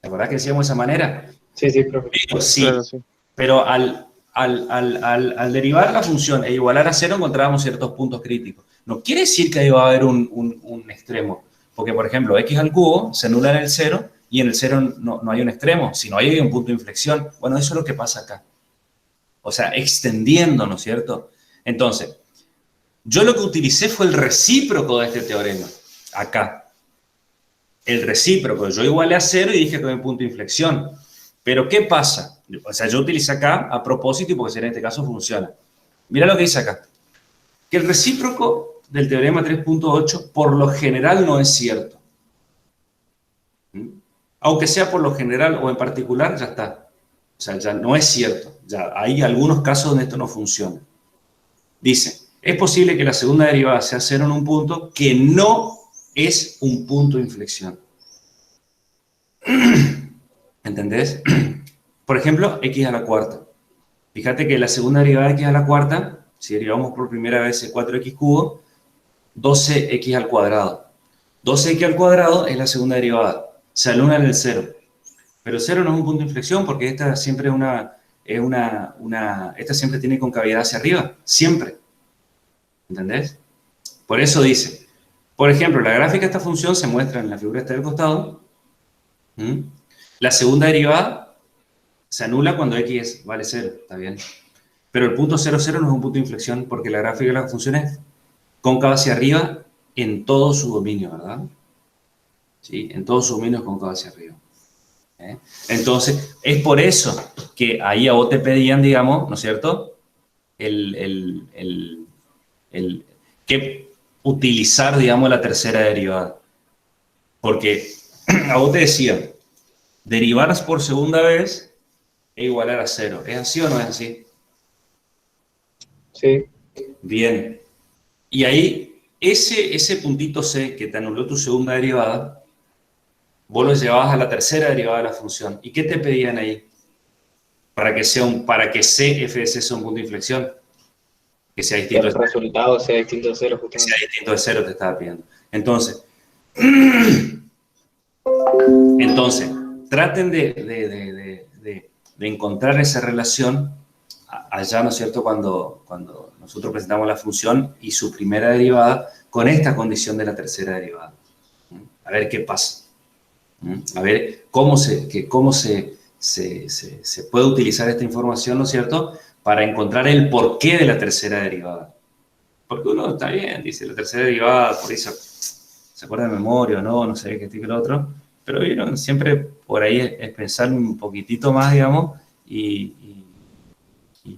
¿Te acordás que decíamos de esa manera? Sí, profe. Sí, Claro, sí. pero al derivar la función e igualar a 0 encontrábamos ciertos puntos críticos. No quiere decir que ahí va a haber un extremo, porque por ejemplo x al cubo se anula en el 0 y en el 0 no hay un extremo, sino hay un punto de inflexión. Bueno, eso es lo que pasa acá. O sea, extendiendo, ¿no es cierto? Entonces, yo lo que utilicé fue el recíproco de este teorema, acá. El recíproco, yo igualé a 0 y dije que hay un punto de inflexión. Pero, ¿qué pasa? O sea, yo utilicé acá a propósito y porque en este caso funciona. Mira lo que dice acá. que el recíproco del teorema 3.8 por lo general no es cierto. Aunque sea por lo general o en particular, ya está. O sea, ya no es cierto. Ya hay algunos casos donde esto no funciona. Dice, es posible que la segunda derivada sea cero en un punto que no es un punto de inflexión. ¿Entendés? Por ejemplo, x a la cuarta. Fíjate que la segunda derivada de x a la cuarta, si derivamos por primera vez el 4x cubo, 12x al cuadrado. 12x al cuadrado es la segunda derivada. Se anula en el cero. Pero el cero no es un punto de inflexión porque esta siempre esta siempre tiene concavidad hacia arriba. Siempre. ¿Entendés? Por eso dice, por ejemplo, la gráfica de esta función se muestra en la figura esta del costado. La segunda derivada se anula cuando x vale 0, ¿está bien? Pero el punto 0, 0 no es un punto de inflexión porque la gráfica de la función es cóncava hacia arriba en todo su dominio, ¿verdad? ¿Sí? En todo su dominio es cóncava hacia arriba. Entonces, es por eso que ahí a vos te pedían, digamos, ¿no es cierto? Que utilizar, digamos, la tercera derivada. Porque a vos te decían, derivar por segunda vez es igualar a 0. ¿Es así o no es así? Sí. Bien. Y ahí, ese puntito C que te anuló tu segunda derivada, vos lo llevabas a la tercera derivada de la función. ¿Y qué te pedían ahí? Para que C, f de C sea un punto de inflexión. Que sea distinto el resultado sea distinto de 0, justamente. Que sea distinto de 0 te estaba pidiendo. Entonces, traten de encontrar esa relación allá, ¿no es cierto?, cuando nosotros presentamos la función y su primera derivada con esta condición de la tercera derivada. A ver qué pasa. A ver cómo se puede utilizar esta información, ¿no es cierto?, para encontrar el porqué de la tercera derivada. Porque uno está bien, dice, la tercera derivada, por eso se acuerda de memoria o no sé qué tipo que lo otro, pero ¿vieron? Siempre por ahí es pensar un poquitito más, digamos, y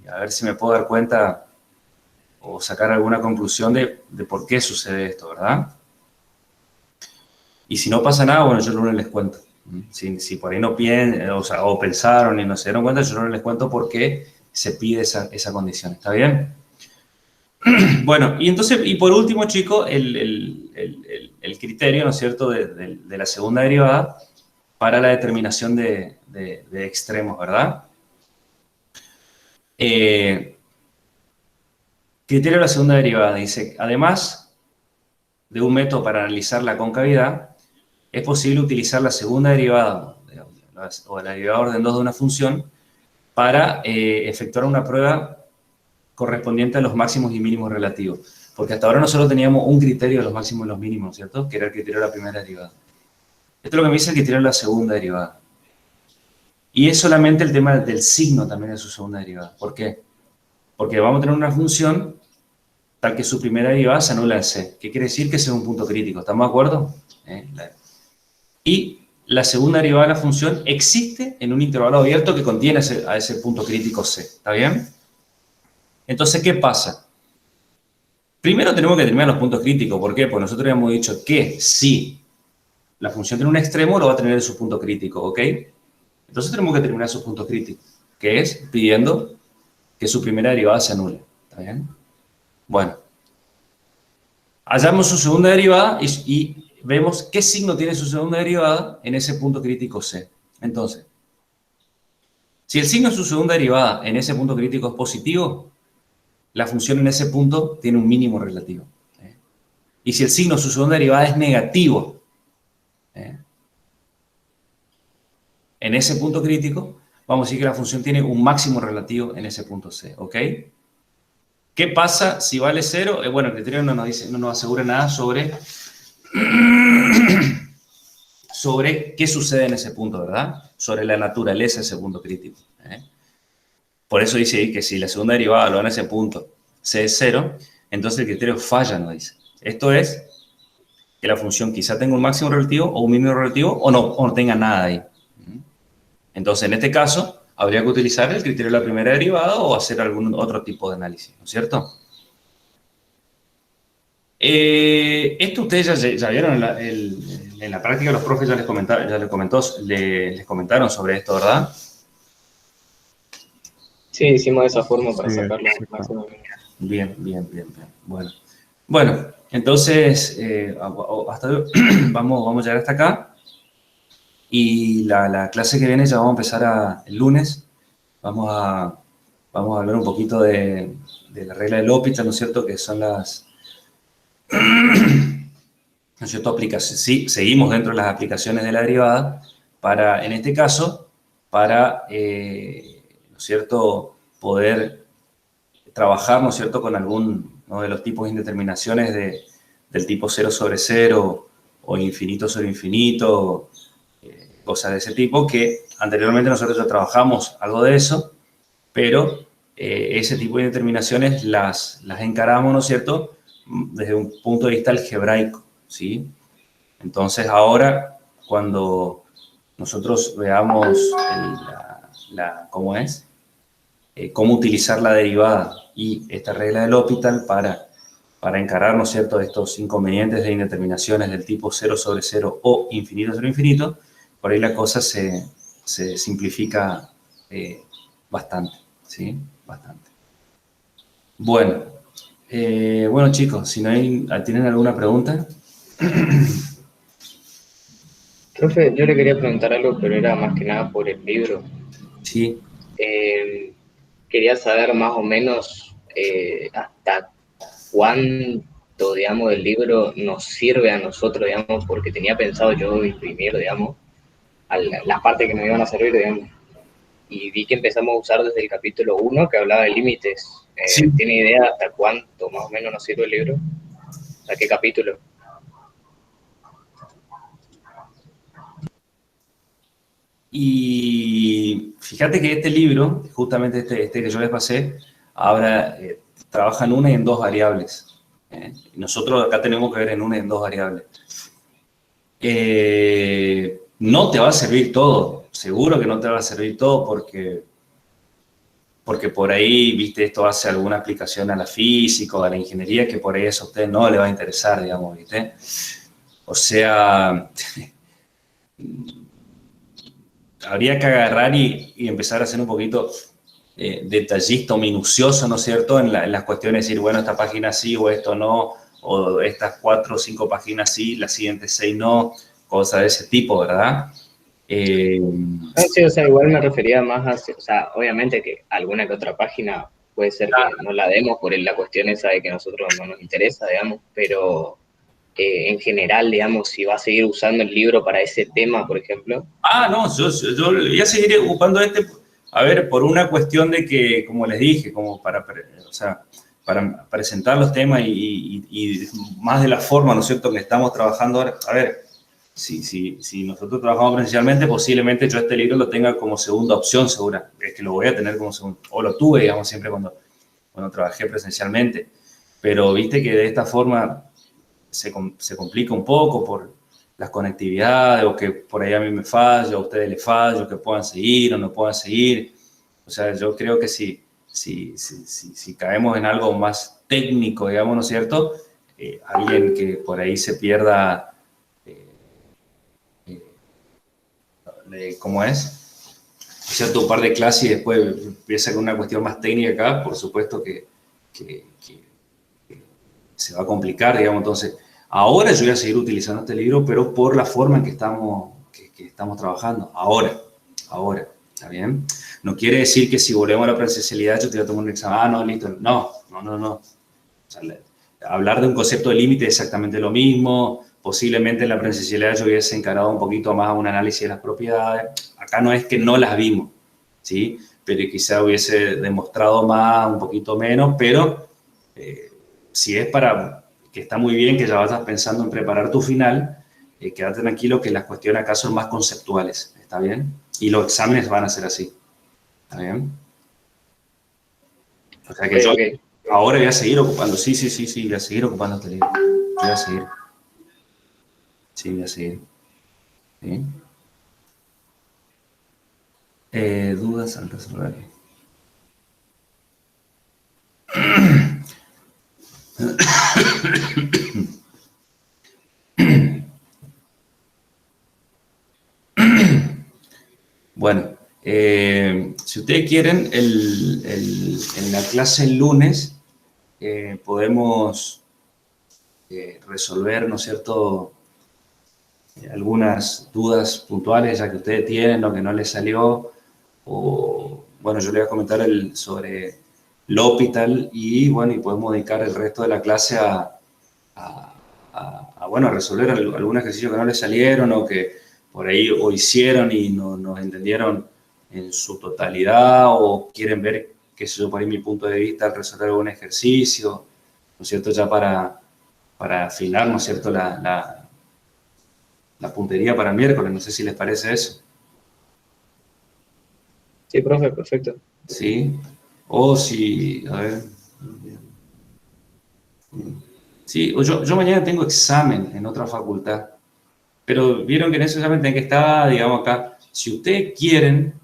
a ver si me puedo dar cuenta o sacar alguna conclusión de por qué sucede esto, ¿verdad? Y si no pasa nada, bueno, yo luego les cuento. Si por ahí no piensan, o pensaron y no se dieron cuenta, yo luego les cuento por qué se pide esa condición. ¿Está bien? Bueno, y entonces, y por último, chicos, el criterio, ¿no es cierto?, de la segunda derivada para la determinación de extremos, ¿verdad? Criterio de la segunda derivada dice, además de un método para analizar la concavidad, es posible utilizar la segunda derivada o la derivada orden 2 de una función para efectuar una prueba correspondiente a los máximos y mínimos relativos. Porque hasta ahora nosotros teníamos un criterio de los máximos y los mínimos, ¿cierto? Que era el criterio de la primera derivada. Esto es lo que me dice el criterio de la segunda derivada. Y es solamente el tema del signo también de su segunda derivada. ¿Por qué? Porque vamos a tener una función tal que su primera derivada se anula en C. ¿Qué quiere decir? Que ese es un punto crítico. ¿Estamos de acuerdo? Y la segunda derivada de la función existe en un intervalo abierto que contiene a ese punto crítico C. ¿Está bien? Entonces, ¿qué pasa? Primero tenemos que determinar los puntos críticos. ¿Por qué? Porque nosotros habíamos dicho que si la función tiene un extremo, lo va a tener en su punto crítico, ¿ok? Entonces tenemos que determinar sus puntos críticos, que es pidiendo que su primera derivada se anule. ¿Está bien? Bueno. Hallamos su segunda derivada y vemos qué signo tiene su segunda derivada en ese punto crítico C. Entonces, si el signo de su segunda derivada en ese punto crítico es positivo, la función en ese punto tiene un mínimo relativo. Y si el signo de su segunda derivada es negativo, en ese punto crítico, vamos a decir que la función tiene un máximo relativo en ese punto C, ¿ok? ¿Qué pasa si vale 0? Bueno, el criterio no nos asegura nada sobre qué sucede en ese punto, ¿verdad? Sobre la naturaleza de ese punto crítico. Por eso dice ahí que si la segunda derivada lo da en ese punto, C es 0, entonces el criterio falla, nos dice. Esto es que la función quizá tenga un máximo relativo o un mínimo relativo o no tenga nada ahí. Entonces, en este caso, habría que utilizar el criterio de la primera derivada o hacer algún otro tipo de análisis, ¿no es cierto? Esto ustedes ya vieron en la práctica, los profes ya les comentaron sobre esto, ¿verdad? Sí, hicimos de esa forma para Sí, sacarlo sí, máximo. Bien. Bueno, entonces, vamos a llegar hasta acá. Y la clase que viene ya vamos a empezar el lunes. Vamos a hablar un poquito de la regla del L'Hopital, ¿no es cierto? Que son las... ¿No es cierto? Aplicaciones. Sí, seguimos dentro de las aplicaciones de la derivada para, en este caso, para, ¿no es cierto?, poder trabajar, ¿no es cierto?, con algún, ¿no?, de los tipos de indeterminaciones del tipo 0 sobre 0 o infinito sobre infinito, cosas de ese tipo, que anteriormente nosotros ya trabajamos algo de eso, pero ese tipo de indeterminaciones las encaramos, ¿no es cierto?, desde un punto de vista algebraico, ¿sí? Entonces ahora, cuando nosotros veamos ¿cómo es? Cómo utilizar la derivada y esta regla del L'Hopital para encarar, ¿no es cierto?, estos inconvenientes de indeterminaciones del tipo 0 sobre 0 o infinito sobre infinito, por ahí la cosa se simplifica bastante, ¿sí? Bastante. Bueno, chicos, si no tienen alguna pregunta. Profe, yo le quería preguntar algo, pero era más que nada por el libro. Sí. Quería saber más o menos hasta cuánto, digamos, el libro nos sirve a nosotros, digamos, porque tenía pensado yo imprimir, digamos, las partes que me iban a servir, digamos. Y vi que empezamos a usar desde el capítulo 1, que hablaba de límites. Sí. ¿Tiene idea hasta cuánto más o menos nos sirve el libro? ¿A qué capítulo? Y fíjate que este libro, justamente este que yo les pasé, ahora trabaja en una y en dos variables. Nosotros acá tenemos que ver en una y en dos variables. No te va a servir todo, seguro que no te va a servir todo porque por ahí, viste, esto hace alguna aplicación a la física o a la ingeniería que por ahí eso a usted no le va a interesar, digamos, viste. O sea... habría que agarrar y empezar a hacer un poquito detallista o minucioso, ¿no es cierto?, en las cuestiones, decir, bueno, esta página sí o esto no, o estas 4 o 5 páginas sí, las siguientes 6 no, cosas de ese tipo, ¿verdad? Sí, o sea, igual me refería más a, o sea, obviamente que alguna que otra página puede ser que no la demos por la cuestión esa de que a nosotros no nos interesa, digamos, pero en general, digamos, si va a seguir usando el libro para ese tema, por ejemplo. No, yo voy a seguir ocupando a ver, por una cuestión de que, como les dije, como para presentar los temas y más de la forma, ¿no es cierto?, que estamos trabajando ahora. A ver, si nosotros trabajamos presencialmente, posiblemente yo este libro lo tenga como segunda opción, segura, es que lo voy a tener como segunda, o lo tuve, digamos, siempre cuando trabajé presencialmente. Pero viste que de esta forma se complica un poco por las conectividades, o que por ahí a mí me falla, a ustedes les falla, o que puedan seguir o no puedan seguir. O sea, yo creo que si caemos en algo más técnico, digamos, ¿no es cierto?, alguien que por ahí se pierda, ¿cómo es? Cierto, un par de clases y después empieza con una cuestión más técnica acá, por supuesto que se va a complicar, digamos. Entonces, ahora yo voy a seguir utilizando este libro, pero por la forma en que estamos trabajando. Ahora, ¿está bien? No quiere decir que si volvemos a la presencialidad yo te voy a tomar un examen, no, listo. No. O sea, hablar de un concepto de límite es exactamente lo mismo. Posiblemente en la presencialidad yo hubiese encarado un poquito más un análisis de las propiedades. Acá no es que no las vimos, ¿sí? Pero quizá hubiese demostrado más, un poquito menos, pero... si es para que está muy bien que ya vayas pensando en preparar tu final, quédate tranquilo que las cuestiones acá son más conceptuales, ¿está bien? Y los exámenes van a ser así, ¿está bien? O sea que yo ahora voy a seguir ocupando, sí, voy a seguir ocupando este libro, voy a seguir. Sí, voy a seguir. ¿Sí? Dudas al resolver. Bueno, si ustedes quieren, en la clase el lunes podemos resolver, ¿no es cierto?, algunas dudas puntuales ya que ustedes tienen, lo que no les salió, o bueno, yo les voy a comentar sobre L'Hôpital y bueno, y podemos dedicar el resto de la clase bueno, a resolver algún ejercicio que no les salieron o que por ahí o hicieron y no entendieron en su totalidad o quieren ver, qué sé yo, por ahí mi punto de vista al resolver algún ejercicio, ¿no es cierto?, ya para afinar, ¿no es cierto?, la puntería para el miércoles. No sé si les parece eso. Sí, profe, perfecto. Sí. O si, a ver. Sí, o yo mañana tengo examen en otra facultad. Pero vieron que en ese examen tienen que estar, digamos, acá. Si ustedes quieren,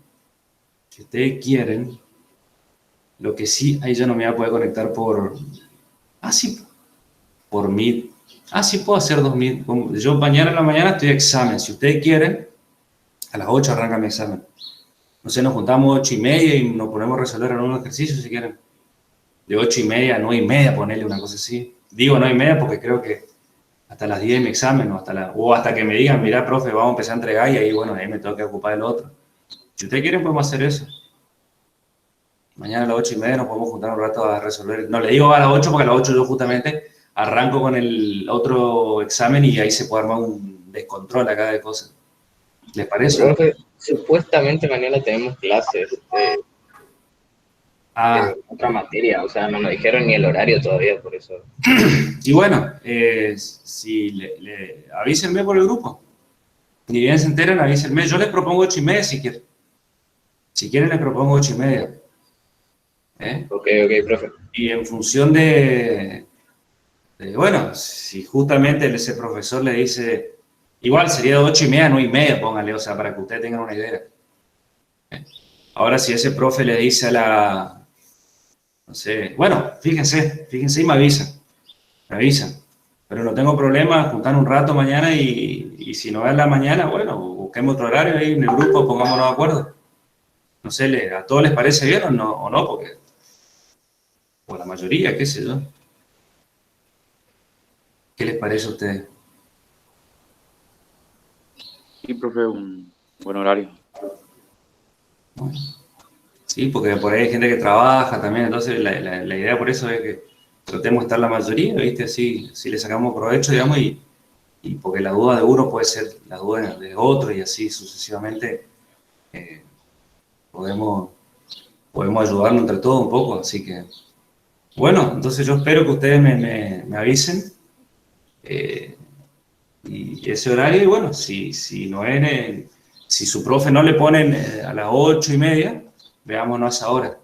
lo que sí, ahí ya no me voy a poder conectar sí, por Meet. Sí, puedo hacer 2 Meet. Yo mañana en la mañana estoy de examen. Si ustedes quieren, a las 8 arranca mi examen. No sé, nos juntamos 8:30 y nos ponemos a resolver algunos ejercicios si quieren. De 8:30 a 9:30, ponerle una cosa así. Digo 9:30 porque creo que hasta las 10 mi examen o hasta que me digan, mira, profe, vamos a empezar a entregar y ahí, bueno, ahí me tengo que ocupar del otro. Si ustedes quieren, podemos hacer eso. Mañana a las 8:30 nos podemos juntar un rato a resolver. No, le digo a las 8 porque a las 8 yo justamente arranco con el otro examen y ahí se puede armar un descontrol acá de cosas. ¿Les parece? Profe, supuestamente mañana tenemos clases de otra materia, o sea, no nos dijeron ni el horario todavía, por eso. Y bueno, si avísenme por el grupo. Ni bien se enteran, avísenme. Yo les propongo 8:30 si quieren. Si quieren, les propongo 8:30. Ok, profe. Y en función bueno, si justamente ese profesor le dice, igual sería de 8:30 a 9:30, póngale, o sea, para que ustedes tengan una idea. Ahora, si ese profe le dice no sé, bueno, fíjense y me avisan. Pero no tengo problema, juntar un rato mañana y si no es la mañana, bueno, busquemos otro horario ahí en el grupo, pongámonos de acuerdo. No sé, ¿a todos les parece bien o no? Porque, o la mayoría, qué sé yo. ¿Qué les parece a ustedes? Sí, profe, un buen horario. Bueno, sí, porque por ahí hay gente que trabaja también, entonces la idea por eso es que tratemos de estar la mayoría, ¿viste? Así le sacamos provecho, digamos, y porque la duda de uno puede ser la duda de otro y así sucesivamente podemos ayudarnos entre todos un poco, así que bueno, entonces yo espero que ustedes me avisen y ese horario, y bueno, si su profe no le ponen a las 8:30, veámonos a esa hora.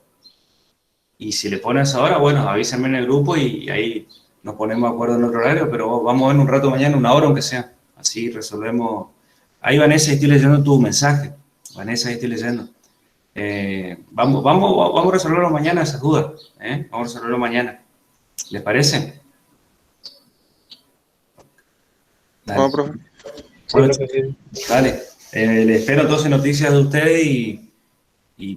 Y si le ponen a esa hora, bueno, avísenme en el grupo y ahí nos ponemos de acuerdo en otro horario, pero vamos a ver un rato mañana, 1 hora aunque sea. Así resolvemos. Ahí, Vanessa, estoy leyendo tu mensaje. Vanessa, ahí estoy leyendo. Vamos a resolverlo mañana esas dudas. Vamos a resolverlo mañana. ¿Les parece? Dale. No, profe. Bueno, dale. Les espero entonces noticias de ustedes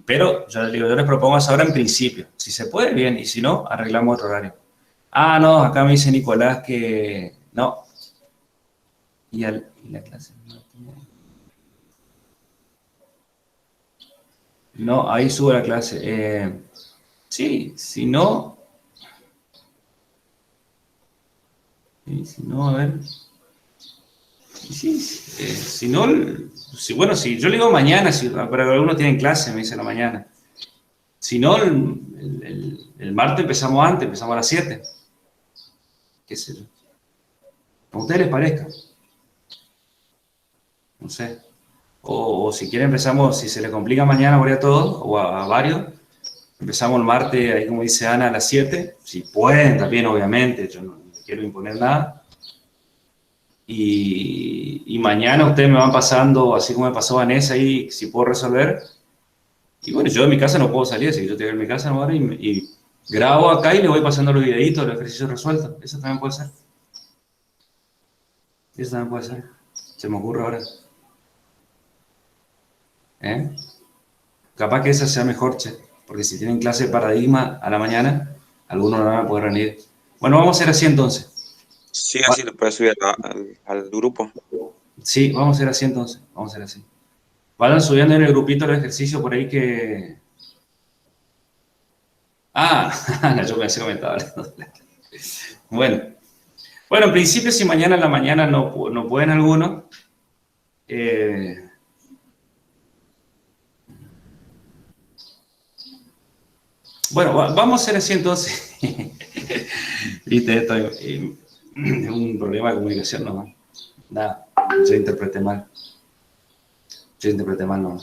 pero yo les propongo a esa hora en principio. Si se puede, bien, y si no, arreglamos otro horario. No, acá me dice Nicolás que no. ¿Y la clase? No, ahí sube la clase. Sí, si no, a ver. Sí, si no, bueno, si yo le digo mañana, pero algunos tienen clase, me dice la mañana. Si no, el martes empezamos antes, empezamos a las 7. ¿Qué sé yo? ¿A ustedes les parezca? No sé. O si quieren empezamos, si se les complica mañana por a todos, o a varios, empezamos el martes, ahí como dice Ana, a las 7. Si pueden, también, obviamente, yo no quiero imponer nada. Y mañana ustedes me van pasando, así como me pasó Vanessa, ahí, si puedo resolver. Y bueno, yo de mi casa no puedo salir, así que yo tengo en mi casa no, y grabo acá y le voy pasando los videitos, los ejercicios resueltos. Eso también puede ser. Se me ocurre ahora. ¿eh? Capaz que esa sea mejor, che, porque si tienen clase de paradigma a la mañana, algunos no van a poder venir. Bueno, vamos a hacer así entonces. Sí, así lo puedes subir al grupo. Sí, vamos a hacer así entonces, vamos a hacer así. Vayan subiendo en el grupito los ejercicios por ahí que... Ah, yo pensé que me estaba hablando. Bueno, en principio si mañana en la mañana no pueden algunos, bueno, vamos a hacer así entonces. Viste, esto es un problema de comunicación, no. Nada, yo interpreté mal. No.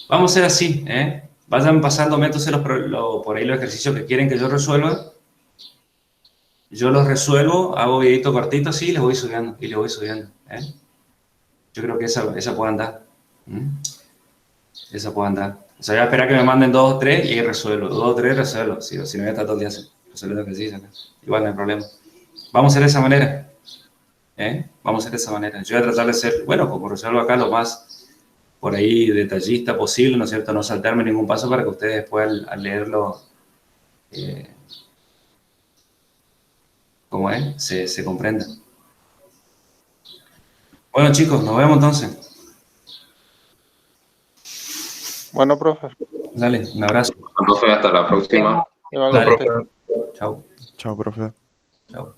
Vamos a hacer así, ¿eh? Vayan pasándome entonces por ahí los ejercicios que quieren que yo resuelva. Yo los resuelvo, hago videito cortito, sí, y les voy subiendo, ¿eh? Yo creo que esa puede andar. Esa puede andar. O sea, voy a esperar que me manden 2 o 3 y ahí resuelvo. 2 o 3 resuelvo. Si no voy a estar todo el día resolviendo ejercicios. Igual no hay problema. Vamos a hacer de esa manera. Vamos a hacer de esa manera. Yo voy a tratar de ser, bueno, como resuelvo acá, lo más por ahí detallista posible, ¿no es cierto? No saltarme ningún paso para que ustedes después al leerlo, como es, se comprenda. Bueno, chicos, nos vemos entonces. Bueno, profe. Dale, un abrazo. Profe, hasta la próxima. Igualmente. Chao. Chao, profe. Chao.